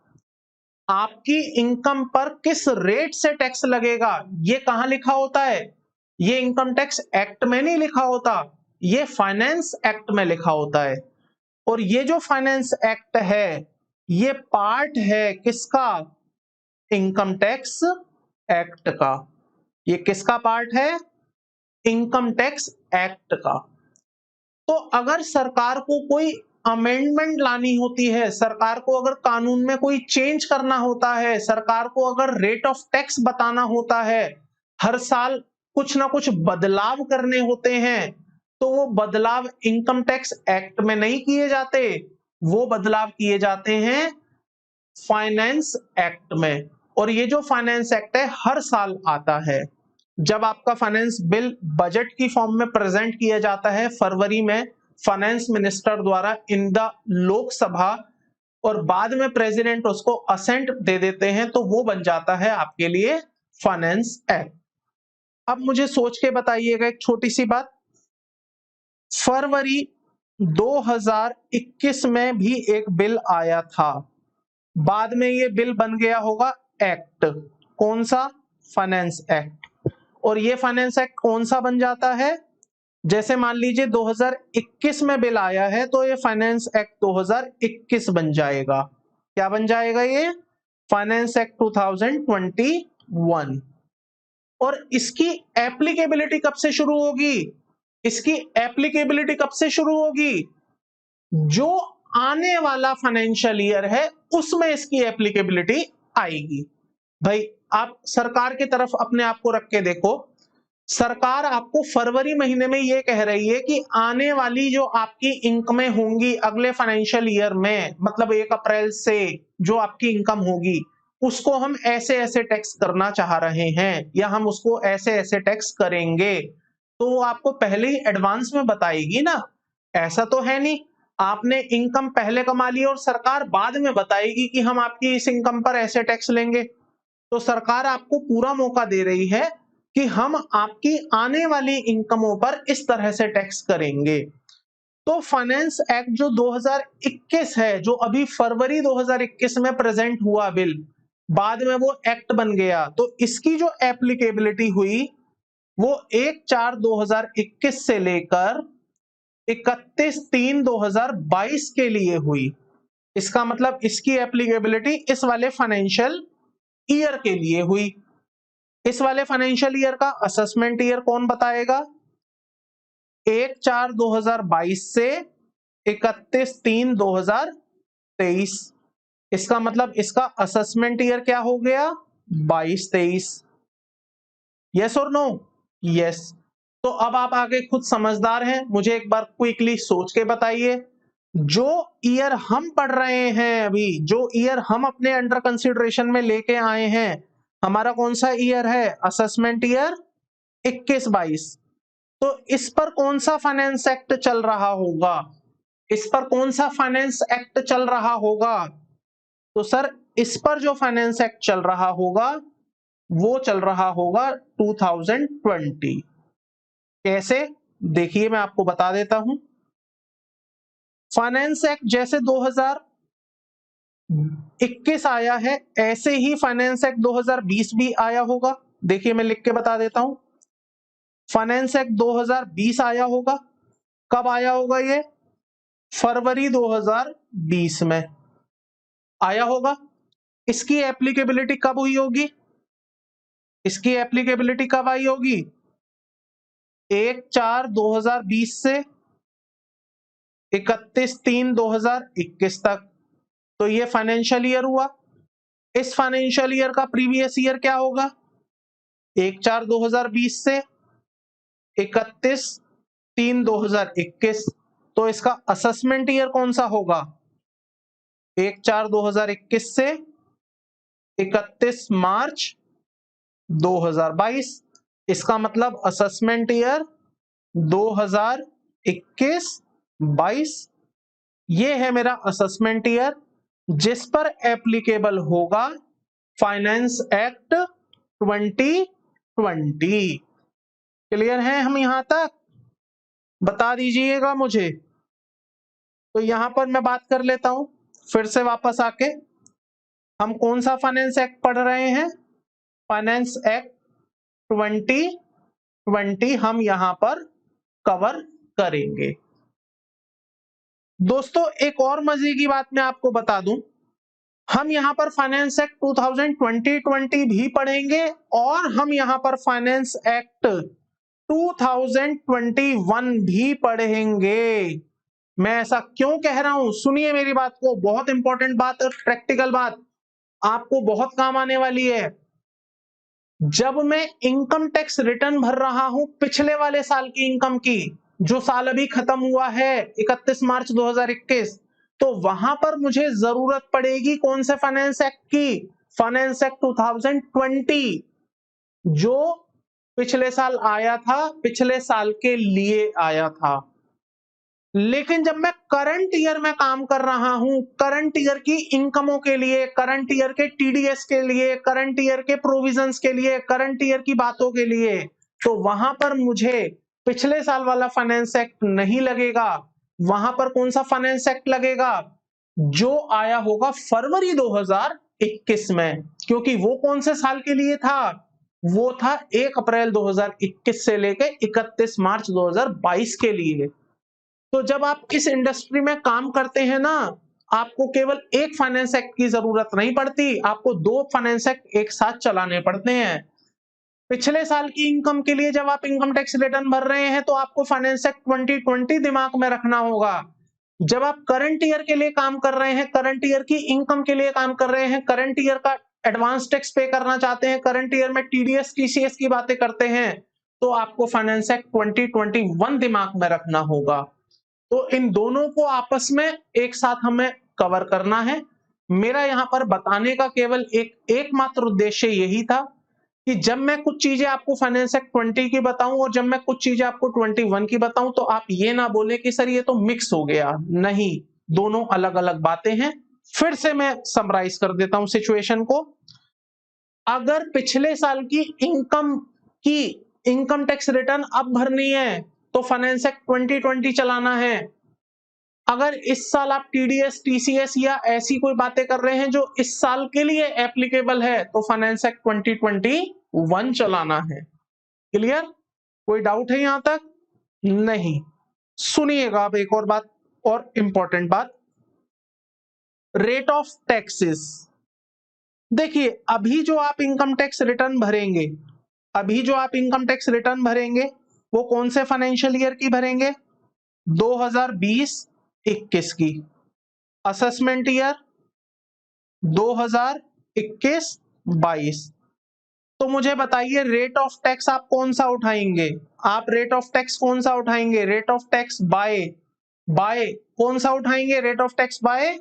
आपकी इनकम पर किस रेट से टैक्स लगेगा ये कहां लिखा होता है? ये इनकम टैक्स एक्ट में नहीं लिखा होता, ये फाइनेंस एक्ट में लिखा होता है। और ये जो फाइनेंस एक्ट है, ये पार्ट है किसका? इनकम टैक्स एक्ट का। ये किसका पार्ट है? इनकम टैक्स एक्ट का। तो अगर सरकार को कोई अमेंडमेंट लानी होती है, सरकार को अगर कानून में कोई चेंज करना होता है, सरकार को अगर रेट ऑफ टैक्स बताना होता है, हर साल कुछ ना कुछ बदलाव करने होते हैं, तो वो बदलाव इनकम टैक्स एक्ट में नहीं किए जाते, वो बदलाव किए जाते हैं फाइनेंस एक्ट में। और ये जो फाइनेंस एक्ट है हर साल आता है। जब आपका फाइनेंस बिल बजट की फॉर्म में प्रेजेंट किया जाता है फरवरी में फाइनेंस मिनिस्टर द्वारा इन द लोकसभा, और बाद में प्रेसिडेंट उसको असेंट दे देते हैं, तो वो बन जाता है आपके लिए फाइनेंस एक्ट। अब मुझे सोच के बताइएगा एक छोटी सी बात, फरवरी 2021 में भी एक बिल आया था, बाद में ये बिल बन गया होगा एक्ट। कौन सा? Finance act. और ये फाइनेंस एक्ट कौन सा बन जाता है? जैसे मान लीजिए 2021 में बिल आया है तो ये फाइनेंस एक्ट 2021 बन जाएगा। क्या बन जाएगा? ये फाइनेंस एक्ट 2021। और इसकी एप्लीकेबिलिटी कब से शुरू होगी? इसकी एप्लीकेबिलिटी कब से शुरू होगी? जो आने वाला फाइनेंशियल ईयर है उसमें इसकी एप्लीकेबिलिटी आएगी। भाई आप सरकार की तरफ अपने आप को रख के देखो, सरकार आपको फरवरी महीने में ये कह रही है कि आने वाली जो आपकी इनकमें होंगी अगले फाइनेंशियल ईयर में, मतलब 1 अप्रैल से जो आपकी इनकम होगी उसको हम ऐसे ऐसे टैक्स करना चाह रहे हैं, या हम उसको ऐसे ऐसे टैक्स करेंगे। तो वो आपको पहले ही एडवांस में बताएगी ना। ऐसा तो है नहीं आपने इनकम पहले कमा ली और सरकार बाद में बताएगी कि हम आपकी इस इनकम पर ऐसे टैक्स लेंगे। तो सरकार आपको पूरा मौका दे रही है कि हम आपकी आने वाली इनकमों पर इस तरह से टैक्स करेंगे। तो फाइनेंस एक्ट जो 2021 है, जो अभी फरवरी 2021 में प्रेजेंट हुआ बिल, बाद में वो एक्ट बन गया, तो इसकी जो एप्लीकेबिलिटी हुई वो 1/4/2021 से लेकर 31/3/2022 के लिए हुई। इसका मतलब इसकी एप्लीकेबिलिटी इस वाले फाइनेंशियल ईयर के लिए हुई। इस वाले फाइनेंशियल ईयर का असेसमेंट ईयर कौन बताएगा? 1/4/2022 से 31/3/2023। इसका मतलब इसका असेसमेंट ईयर क्या हो गया? 22-23। यस और नो? यस। तो अब आप आगे खुद समझदार हैं, मुझे एक बार क्विकली सोच के बताइए, जो ईयर हम पढ़ रहे हैं अभी, जो ईयर हम अपने अंडर कंसिडरेशन में लेके आए हैं, हमारा कौन सा ईयर है? Assessment year 21-22। तो इस पर कौन सा फाइनेंस एक्ट चल रहा होगा? इस पर कौन सा फाइनेंस एक्ट चल रहा होगा? तो सर इस पर जो फाइनेंस एक्ट चल रहा होगा वो चल रहा होगा 2020। कैसे? देखिए मैं आपको बता देता हूं। फाइनेंस एक्ट जैसे 2021 आया है, ऐसे ही फाइनेंस एक्ट 2020 भी आया होगा। देखिए मैं लिख के बता देता हूं। फाइनेंस एक्ट 2020 आया होगा। कब आया होगा ये? फरवरी 2020 में आया होगा। इसकी एप्लीकेबिलिटी कब हुई होगी? इसकी एप्लीकेबिलिटी कब आई होगी? 1/4/2020 से 31/3/2021 तक। तो ये फाइनेंशियल ईयर हुआ। इस फाइनेंशियल ईयर का प्रीवियस ईयर क्या होगा? 1/4/2020 से 31/3/2021। तो इसका असेसमेंट ईयर कौन सा होगा? 1/4/2021 से 31 मार्च 2022। इसका मतलब असेसमेंट ईयर 2021-22 ये है मेरा असेसमेंट ईयर, जिस पर एप्लीकेबल होगा फाइनेंस एक्ट 2020। क्लियर है हम यहां तक? बता दीजिएगा मुझे। तो यहां पर मैं बात कर लेता हूं फिर से वापस आके, हम कौन सा फाइनेंस एक्ट पढ़ रहे हैं? फाइनेंस एक्ट 2020 हम यहां पर कवर करेंगे। दोस्तों एक और मजे की बात मैं आपको बता दूं, हम यहां पर फाइनेंस एक्ट 2020 भी पढ़ेंगे और हम यहां पर फाइनेंस एक्ट 2021 भी पढ़ेंगे। मैं ऐसा क्यों कह रहा हूं, सुनिए मेरी बात को, बहुत इंपॉर्टेंट बात और प्रैक्टिकल बात आपको बहुत काम आने वाली है। जब मैं इनकम टैक्स रिटर्न भर रहा हूं पिछले वाले साल की इनकम की, जो साल अभी खत्म हुआ है 31 मार्च 2021, तो वहां पर मुझे जरूरत पड़ेगी कौन से फाइनेंस एक्ट की? फाइनेंस एक्ट 2020, जो पिछले साल आया था, पिछले साल के लिए आया था। लेकिन जब मैं करंट ईयर में काम कर रहा हूं, करंट ईयर की इनकमों के लिए, करंट ईयर के टीडीएस के लिए, करंट ईयर के प्रोविजंस के लिए, करंट ईयर की बातों के लिए, तो वहां पर मुझे पिछले साल वाला फाइनेंस एक्ट नहीं लगेगा। वहां पर कौन सा फाइनेंस एक्ट लगेगा? जो आया होगा फरवरी 2021 में, क्योंकि वो कौन से साल के लिए था? वो था 1 अप्रैल 2021 से लेकर 31 मार्च 2022 के लिए। तो जब आप इस इंडस्ट्री में काम करते हैं ना, आपको केवल एक फाइनेंस एक्ट की जरूरत नहीं पड़ती, आपको 2 फाइनेंस एक्ट एक साथ चलाने पड़ते हैं। पिछले साल की इनकम के लिए जब आप इनकम टैक्स रिटर्न भर रहे हैं तो आपको फाइनेंस एक्ट 2020 दिमाग में रखना होगा। जब आप करंट ईयर के लिए काम कर रहे हैं, करंट ईयर की इनकम के लिए काम कर रहे हैं, करंट ईयर का एडवांस टैक्स पे करना चाहते हैं, करंट ईयर में टीडीएस टीसीएस की बातें करते हैं, तो आपको फाइनेंस एक्ट 2021 दिमाग में रखना होगा। तो इन दोनों को आपस में एक साथ हमें कवर करना है। मेरा यहां पर बताने का केवल एकमात्र उद्देश्य यही था कि जब मैं कुछ चीजें आपको फाइनेंस एक्ट 20 की बताऊं और जब मैं कुछ चीजें आपको 21 की बताऊं तो आप ये ना बोले कि सर ये तो मिक्स हो गया, नहीं, दोनों अलग अलग बातें हैं। फिर से मैं समराइज कर देता हूं सिचुएशन को। अगर पिछले साल की इनकम टैक्स रिटर्न अब भरनी है तो फाइनेंस एक्ट 2020 चलाना है। अगर इस साल आप टीडीएस, टीसीएस या ऐसी कोई बातें कर रहे हैं जो इस साल के लिए एप्लीकेबल है तो फाइनेंस एक्ट 2021 चलाना है। क्लियर? कोई डाउट है यहां तक? नहीं। सुनिएगा आप एक और बात, और इंपॉर्टेंट बात, रेट ऑफ टैक्सेस। देखिए अभी जो आप इनकम टैक्स रिटर्न भरेंगे, अभी जो आप इनकम टैक्स रिटर्न भरेंगे वो कौन से फाइनेंशियल ईयर की भरेंगे? 2020-21 की। Assessment year 2021-22। तो मुझे बताइए रेट ऑफ टैक्स आप कौन सा उठाएंगे? आप रेट ऑफ टैक्स कौन सा उठाएंगे? रेट ऑफ टैक्स बाय कौन सा उठाएंगे? Rate of tax by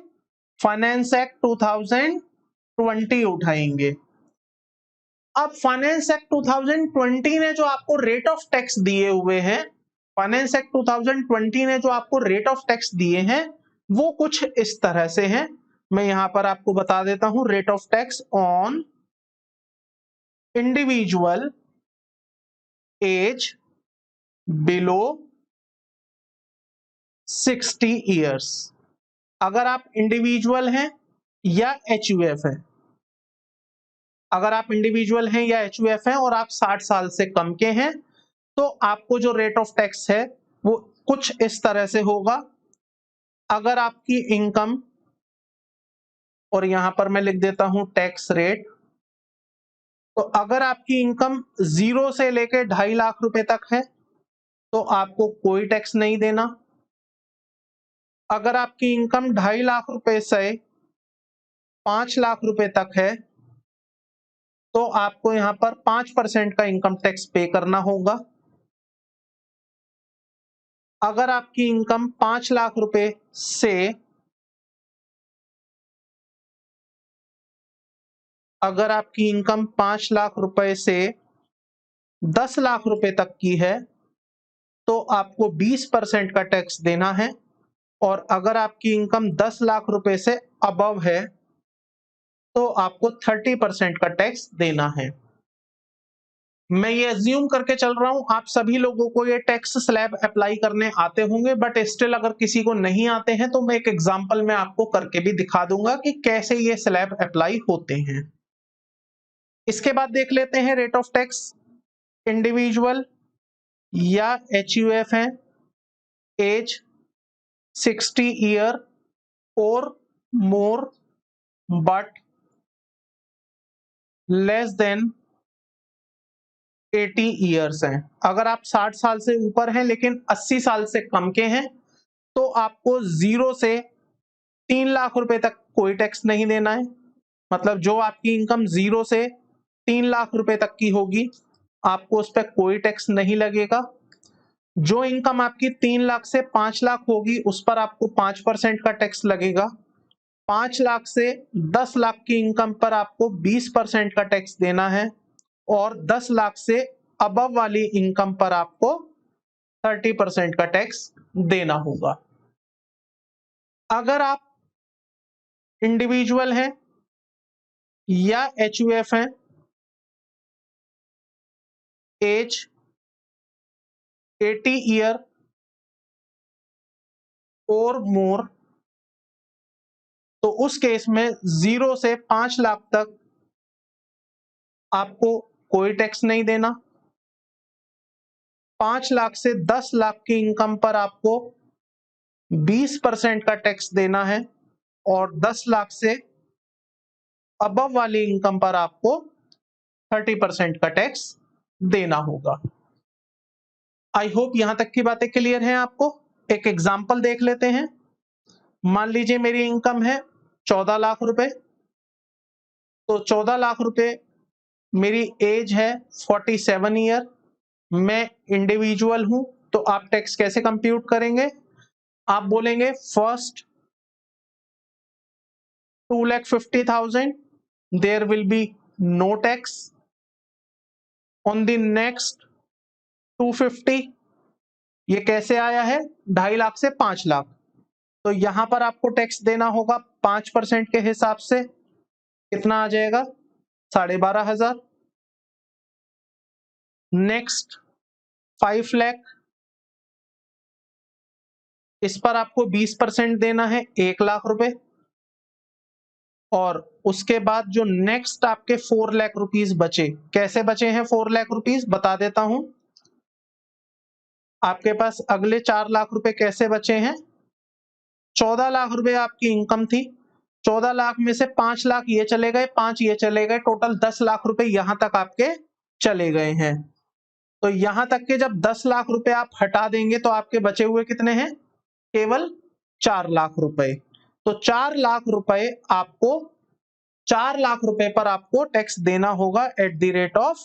finance act 2020 उठाएंगे। अब फाइनेंस एक्ट 2020 ने जो आपको रेट ऑफ टैक्स दिए हुए हैं, फाइनेंस एक्ट 2020 ने जो आपको रेट ऑफ टैक्स दिए हैं वो कुछ इस तरह से हैं। मैं यहां पर आपको बता देता हूं। Rate of tax on individual as below 60 years. अगर आप इंडिविजुअल हैं या एचयूएफ है, अगर आप इंडिविजुअल हैं या एचयूएफ हैं और आप 60 साल से कम के हैं तो आपको जो रेट ऑफ टैक्स है वो कुछ इस तरह से होगा। अगर आपकी इनकम, और यहां पर मैं लिख देता हूं टैक्स रेट, तो अगर आपकी इनकम 0 से लेकर 2.5 लाख रुपए तक है तो आपको कोई टैक्स नहीं देना। अगर आपकी इनकम 2.5 लाख रुपए से 5 लाख रुपए तक है तो आपको यहां पर 5% का इनकम टैक्स पे करना होगा। अगर आपकी इनकम 5 लाख रुपए से अगर आपकी इनकम 5 लाख रुपए से 10 लाख रुपए तक की है तो आपको 20% का टैक्स देना है। और अगर आपकी इनकम 10 लाख रुपए से अबव है तो आपको 30% का टैक्स देना है। मैं ये अज्यूम करके चल रहा हूं आप सभी लोगों को ये टैक्स स्लैब अप्लाई करने आते होंगे, बट स्टिल अगर किसी को नहीं आते हैं तो मैं एक एग्जांपल में आपको करके भी दिखा दूंगा कि कैसे ये स्लैब अप्लाई होते हैं। इसके बाद देख लेते हैं रेट ऑफ टैक्स इंडिविजुअल या एचयूएफ है, एज 60 ईयर और more but less than 80 years हैं। अगर आप 60 साल से ऊपर हैं लेकिन 80 साल से कम के हैं तो आपको 0 से 3 लाख रुपए तक कोई टैक्स नहीं देना है। मतलब जो आपकी इनकम 0 से 3 लाख रुपए तक की होगी आपको उस पर कोई टैक्स नहीं लगेगा। जो इनकम आपकी 3 लाख से 5 लाख होगी उस पर आपको 5% का टैक्स लगेगा। 5 लाख से 10 लाख की इनकम पर आपको 20% का टैक्स देना है और 10 लाख से अबव वाली इनकम पर आपको 30% का टैक्स देना होगा। अगर आप इंडिविजुअल हैं या एचयूएफ हैं, एज 80 ईयर और मोर, तो उस केस में 0 से 5 लाख तक आपको कोई टैक्स नहीं देना। 5 लाख से 10 लाख की इनकम पर आपको 20% का टैक्स देना है और 10 लाख से अबव वाली इनकम पर आपको 30% का टैक्स देना होगा। आई होप यहां तक की बातें क्लियर हैं आपको। एक एग्जांपल देख लेते हैं। मान लीजिए मेरी इनकम है 14 लाख रुपए, तो 14 लाख रुपए, मेरी एज है 47 ईयर, मैं इंडिविजुअल हूं, तो आप टैक्स कैसे कंप्यूट करेंगे? आप बोलेंगे first 2,50,000 there will be no tax. On the next 250, ये कैसे आया है 2.5 लाख से 5 लाख, तो यहां पर आपको टैक्स देना होगा 5% के हिसाब से, कितना आ जाएगा 12,500। नेक्स्ट 5 लाख, इस पर आपको 20% देना है 1 लाख रुपए। और उसके बाद जो नेक्स्ट आपके 4 लाख रुपीस बचे, कैसे बचे हैं 4 लाख रुपीस बता देता हूं। आपके पास अगले 4 लाख रुपए कैसे बचे हैं, 14 लाख रुपए आपकी इनकम थी, 14 लाख में से 5 लाख ये चले गए, 5 ये चले गए, टोटल 10 लाख रुपए यहां तक आपके चले गए हैं। तो यहां तक के जब 10 लाख रुपए आप हटा देंगे तो आपके बचे हुए कितने हैं, केवल 4 लाख रुपए। तो 4 लाख रुपए आपको 4 लाख रुपए पर आपको टैक्स देना होगा at the rate of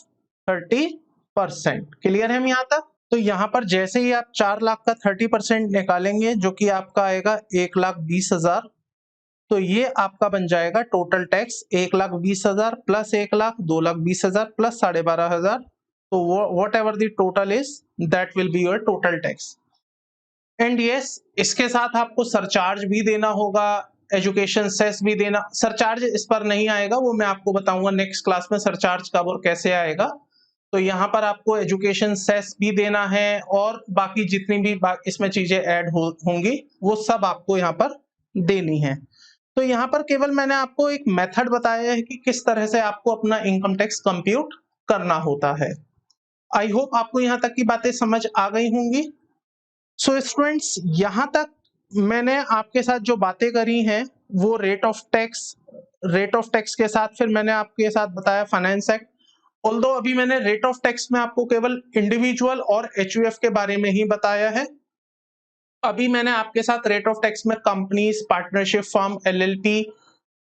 30%। Clear है यहां तक। तो यहां पर जैसे ही आप 4 लाख का 30% निकालेंगे जो कि आपका आएगा 1,20,000, तो ये आपका बन जाएगा total tax 1,20,000 plus 1 lakh 2,20,000 plus 12,500। तो what ever the total is that will be your total tax. And yes, इसके साथ आपको सरचार्ज भी देना होगा, एजुकेशन सेस भी देना। सरचार्ज इस पर नहीं आएगा, वो मैं आपको बताऊंगा नेक्स्ट क्लास में सरचार्ज कब और कैसे आएगा। तो यहाँ पर आपको एजुकेशन सेस भी देना है और बाकी जितनी भी इसमें चीजें ऐड होंगी वो सब आपको यहाँ पर देनी है। तो यहाँ पर केवल मैंने आपको एक मेथड बताया है कि किस तरह से आपको अपना इनकम टैक्स कंप्यूट करना होता है। आई होप आपको यहाँ तक की बातें समझ आ गई होंगी। सो स्टूडेंट्स, यहाँ तक मैंने आपके साथ जो बातें करी हैं वो रेट ऑफ टैक्स के साथ, फिर मैंने आपके साथ बताया फाइनेंस एक्ट। ऑल्दो अभी मैंने रेट ऑफ टैक्स में आपको केवल इंडिविजुअल और एचयूएफ के बारे में ही बताया है। अभी मैंने आपके साथ रेट ऑफ टैक्स में companies, partnership firm, LLP,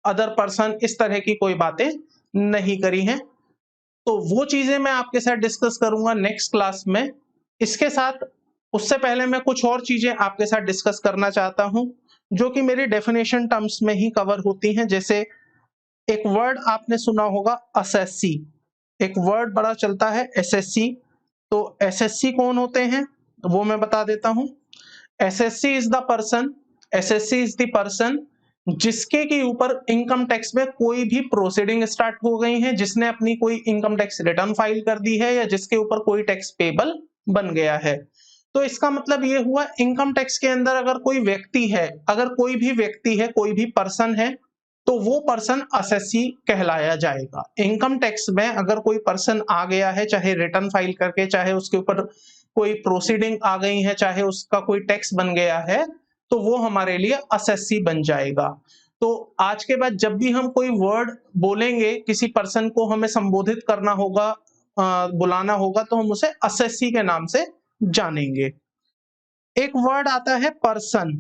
other person, इस तरह की कोई बातें नहीं करी हैं। तो वो चीजें मैं आपके साथ डिस्कस करूंगा नेक्स्ट क्लास में। इसके साथ उससे पहले मैं कुछ और चीजें आपके साथ डिस्कस करना चाहता हूं जो कि मेरी डेफिनेशन टर्म्स में ही कवर होती हैं। जैसे एक वर्ड आपने सुना होगा एसएससी, एक वर्ड बड़ा चलता है एसएससी। तो एसएससी कौन होते हैं वो मैं बता देता हूं। एसएससी इज द पर्सन जिसके के ऊपर इनकम टैक्स में कोई भी प्रोसीडिंग स्टार्ट हो गई है, जिसने अपनी कोई इनकम टैक्स रिटर्न फाइल कर दी है या जिसके ऊपर कोई टैक्स पेबल बन गया है। तो इसका मतलब ये हुआ इनकम टैक्स के अंदर अगर कोई व्यक्ति है, अगर कोई भी व्यक्ति है, कोई भी पर्सन है, तो वो पर्सन एसएससी कहलाया जाएगा। इनकम टैक्स में अगर कोई पर्सन आ गया है, चाहे रिटर्न फाइल करके, चाहे उसके ऊपर कोई प्रोसीडिंग आ गई है, चाहे उसका कोई टैक्स बन गया है, तो वो हमारे लिए एसएससी बन जाएगा। तो आज के बाद जब भी हम कोई वर्ड बोलेंगे, किसी पर्सन को हमें संबोधित करना होगा, बुलाना होगा, तो हम उसे एसएससी के नाम से जानेंगे। एक वर्ड आता है पर्सन।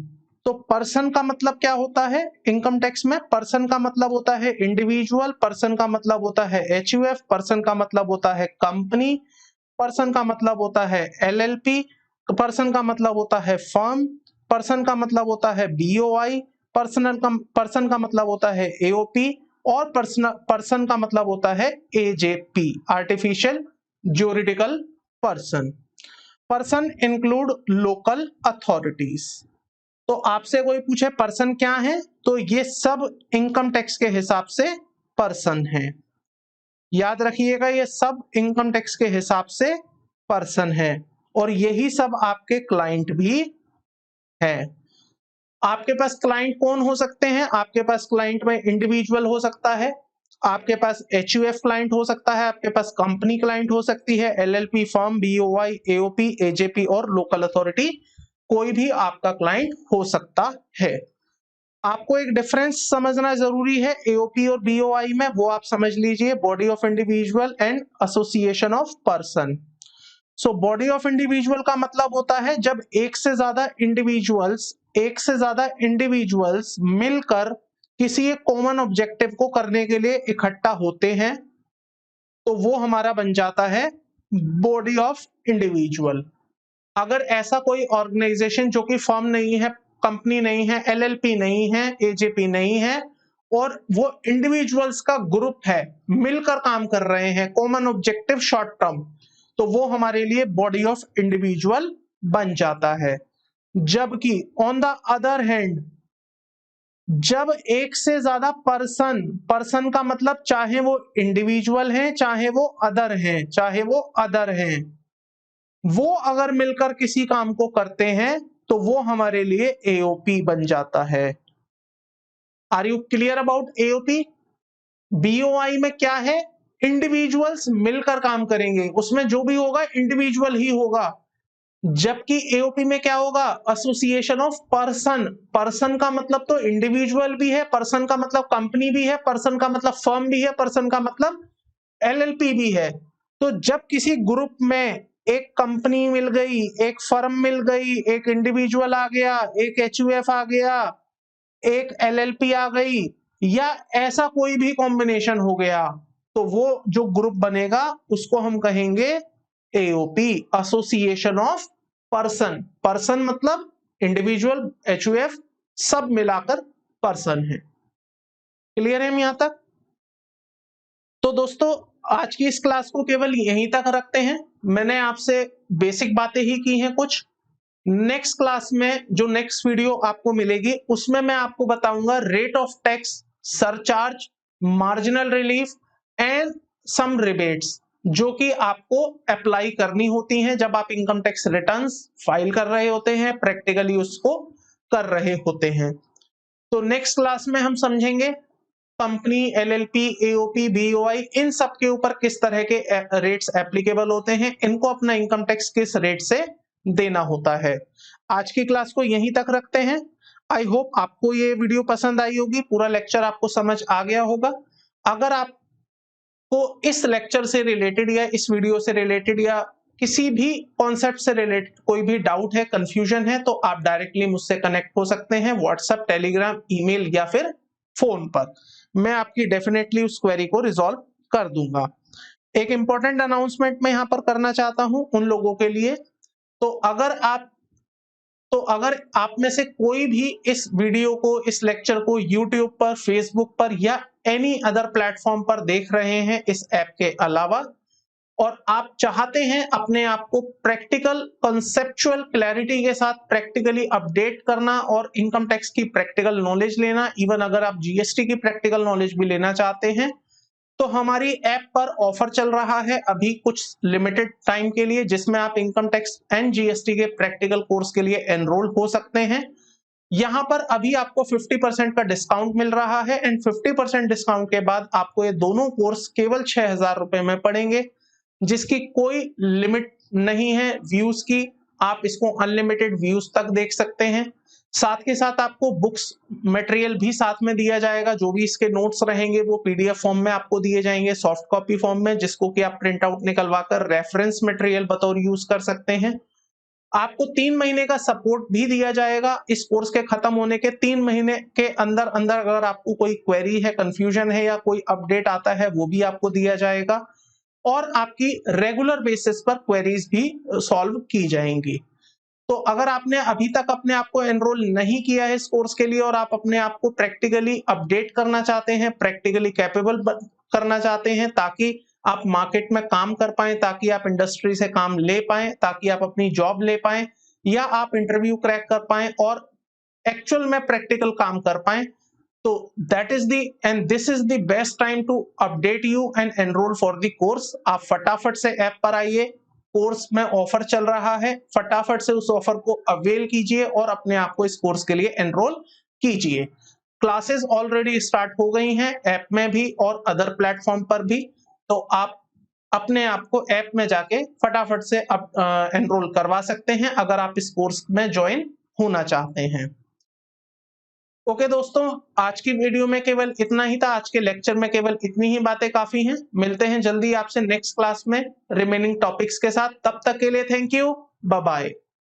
तो पर्सन का मतलब क्या होता है इनकम टैक्स में? पर्सन का मतलब होता है इंडिविजुअल, पर्सन का मतलब होता है एचयूएफ, पर्सन का मतलब होता है कंपनी, पर्सन का मतलब होता है एलएलपी, पर्सन का मतलब होता है फर्म, पर्सन का मतलब होता है बीओआई, पर्सन का मतलब होता है एओपी, और पर्सन का मतलब होता है AJP, artificial juridical person. Person include local authorities. तो आपसे कोई पूछे पर्सन क्या है, तो ये सब इनकम टैक्स के हिसाब से पर्सन है। याद रखिएगा, ये सब इनकम टैक्स के हिसाब से पर्सन है और यही सब आपके क्लाइंट भी है। आपके पास क्लाइंट कौन हो सकते हैं? आपके पास क्लाइंट में इंडिविजुअल हो सकता है, आपके पास एचयूएफ क्लाइंट हो सकता है, आपके पास कंपनी क्लाइंट हो सकती है, LLP, firm, BOI, AOP, AJP और लोकल अथॉरिटी, कोई भी आपका क्लाइंट हो सकता है। आपको एक डिफरेंस समझना जरूरी है एओपी और बीओआई में, वो आप समझ लीजिए, body of individual and association of person. So body of individual का मतलब होता है जब एक से ज्यादा इंडिविजुअल्स मिलकर किसी एक कॉमन ऑब्जेक्टिव को करने के लिए इकट्ठा होते हैं, तो वो हमारा बन जाता है बॉडी ऑफ इंडिविजुअल। अगर ऐसा कोई ऑर्गेनाइजेशन जो कि फर्म नहीं है, कंपनी नहीं है, एलएलपी नहीं है, एजेपी नहीं है, और वो इंडिविजुअल्स का ग्रुप है, मिलकर काम कर रहे हैं, कॉमन ऑब्जेक्टिव शॉर्ट टर्म, तो वो हमारे लिए बॉडी ऑफ इंडिविजुअल बन जाता है। जबकि ऑन द अदर हैंड जब एक से ज्यादा पर्सन का मतलब चाहे वो इंडिविजुअल हैं चाहे वो अदर हैं, वो अगर मिलकर किसी काम को करते हैं तो वो हमारे लिए एओपी बन जाता है। Are you clear about AOP? BOI में क्या है? इंडिविजुअल्स मिलकर काम करेंगे, उसमें जो भी होगा इंडिविजुअल ही होगा। जबकि एओपी में क्या होगा? एसोसिएशन ऑफ पर्सन का मतलब तो इंडिविजुअल भी है, पर्सन का मतलब कंपनी भी है, पर्सन का मतलब फर्म भी है, पर्सन का मतलब एलएलपी भी है। तो जब किसी ग्रुप में एक कंपनी मिल गई, एक फर्म मिल गई, एक इंडिविजुअल आ गया, एक एचयूएफ आ गया, एक एलएलपी आ गई, या ऐसा कोई भी कॉम्बिनेशन हो गया, तो वो जो ग्रुप बनेगा उसको हम कहेंगे एओपी, एसोसिएशन ऑफ पर्सन मतलब इंडिविजुअल, एचयूएफ, सब मिलाकर पर्सन है। क्लियर है यहां तक? तो दोस्तों आज की इस क्लास को केवल यहीं तक रखते हैं। मैंने आपसे बेसिक बातें ही की हैं कुछ। नेक्स्ट क्लास में जो नेक्स्ट वीडियो आपको मिलेगी उसमें मैं आपको बताऊंगा rate of tax, surcharge, marginal relief and some rebates, जो कि आपको अप्लाई करनी होती हैं जब आप इनकम टैक्स रिटर्न्स फाइल कर रहे होते हैं, प्रैक्टिकली उसको कर रहे होते हैं। तो नेक्स्ट क्लास में हम समझेंगे कंपनी, एलएलपी, एओपी, बीओआई, इन सब के ऊपर किस तरह के रेट्स एप्लीकेबल होते हैं, इनको अपना इनकम टैक्स किस रेट से देना होता है। आज की क्लास को यहीं तक रखते हैं। आई होप आपको ये वीडियो पसंद आई होगी, पूरा लेक्चर आपको समझ आ गया होगा। अगर आपको इस लेक्चर से रिलेटेड या इस वीडियो से रिलेटेड या किसी भी कॉन्सेप्ट से रिलेटेड कोई भी डाउट है, कंफ्यूजन है, तो आप डायरेक्टली मुझसे कनेक्ट हो सकते हैं व्हाट्सएप, टेलीग्राम, ईमेल या फिर फोन पर। मैं आपकी डेफिनेटली उस क्वेरी को रिजॉल्व कर दूंगा। एक इंपॉर्टेंट अनाउंसमेंट मैं यहां पर करना चाहता हूं उन लोगों के लिए, तो अगर आप में से कोई भी इस वीडियो को, इस लेक्चर को YouTube पर, फेसबुक पर या एनी अदर प्लेटफॉर्म पर देख रहे हैं इस ऐप के अलावा, और आप चाहते हैं अपने आप को प्रैक्टिकल कंसेप्चुअल क्लैरिटी के साथ प्रैक्टिकली अपडेट करना और इनकम टैक्स की प्रैक्टिकल नॉलेज लेना, इवन अगर आप जीएसटी की प्रैक्टिकल नॉलेज भी लेना चाहते हैं, तो हमारी ऐप पर ऑफर चल रहा है अभी कुछ लिमिटेड टाइम के लिए, जिसमें आप इनकम टैक्स एंड जीएसटी के प्रैक्टिकल कोर्स के लिए एनरोल हो सकते हैं। यहां पर अभी आपको 50% का डिस्काउंट मिल रहा है एंड 50% डिस्काउंट के बाद आपको ये दोनों कोर्स केवल 6,000 रुपए में पड़ेंगे, जिसकी कोई लिमिट नहीं है व्यूज की। आप इसको अनलिमिटेड व्यूज तक देख सकते हैं। साथ के साथ आपको बुक्स मटेरियल भी साथ में दिया जाएगा, जो भी इसके नोट्स रहेंगे वो पीडीएफ फॉर्म में आपको दिए जाएंगे, सॉफ्ट कॉपी फॉर्म में, जिसको कि आप प्रिंट आउट निकलवा कर रेफरेंस मटेरियल बतौर यूज कर सकते हैं। आपको 3 महीने का सपोर्ट भी दिया जाएगा। इस कोर्स के खत्म होने के 3 महीने के अंदर अंदर अगर आपको कोई क्वेरी है, कंफ्यूजन है या कोई अपडेट आता है, वो भी आपको दिया जाएगा और आपकी रेगुलर बेसिस पर क्वेरीज भी सॉल्व की जाएंगी। तो अगर आपने अभी तक अपने आप को एनरोल नहीं किया है इस कोर्स के लिए और आप अपने आप को प्रैक्टिकली अपडेट करना चाहते हैं, प्रैक्टिकली कैपेबल करना चाहते हैं, ताकि आप मार्केट में काम कर पाएं, ताकि आप इंडस्ट्री से काम ले पाएं, ताकि आप अपनी जॉब ले पाएं या आप इंटरव्यू क्रैक कर पाएं और एक्चुअल में प्रैक्टिकल काम कर पाएं, तो this is the best time to update you and enroll for the course। आप फटाफट से ऐप पर आइए, कोर्स में ऑफर चल रहा है, फटाफट से उस ऑफर को अवेल कीजिए और अपने आप को इस कोर्स के लिए एनरोल कीजिए। क्लासेस ऑलरेडी स्टार्ट हो गई हैं ऐप में भी और अदर प्लेटफॉर्म पर भी, तो आप अपने आप को ऐप में जाके फटाफट से एनरोल करवा सकते हैं अगर आप इस कोर्स में ज्वाइन होना चाहते हैं। ओके दोस्तों, आज की वीडियो में केवल इतना ही था, आज के लेक्चर में केवल इतनी ही बातें काफी हैं। मिलते हैं जल्दी आपसे नेक्स्ट क्लास में रिमेनिंग टॉपिक्स के साथ। तब तक के लिए थैंक यू, बाय बाय।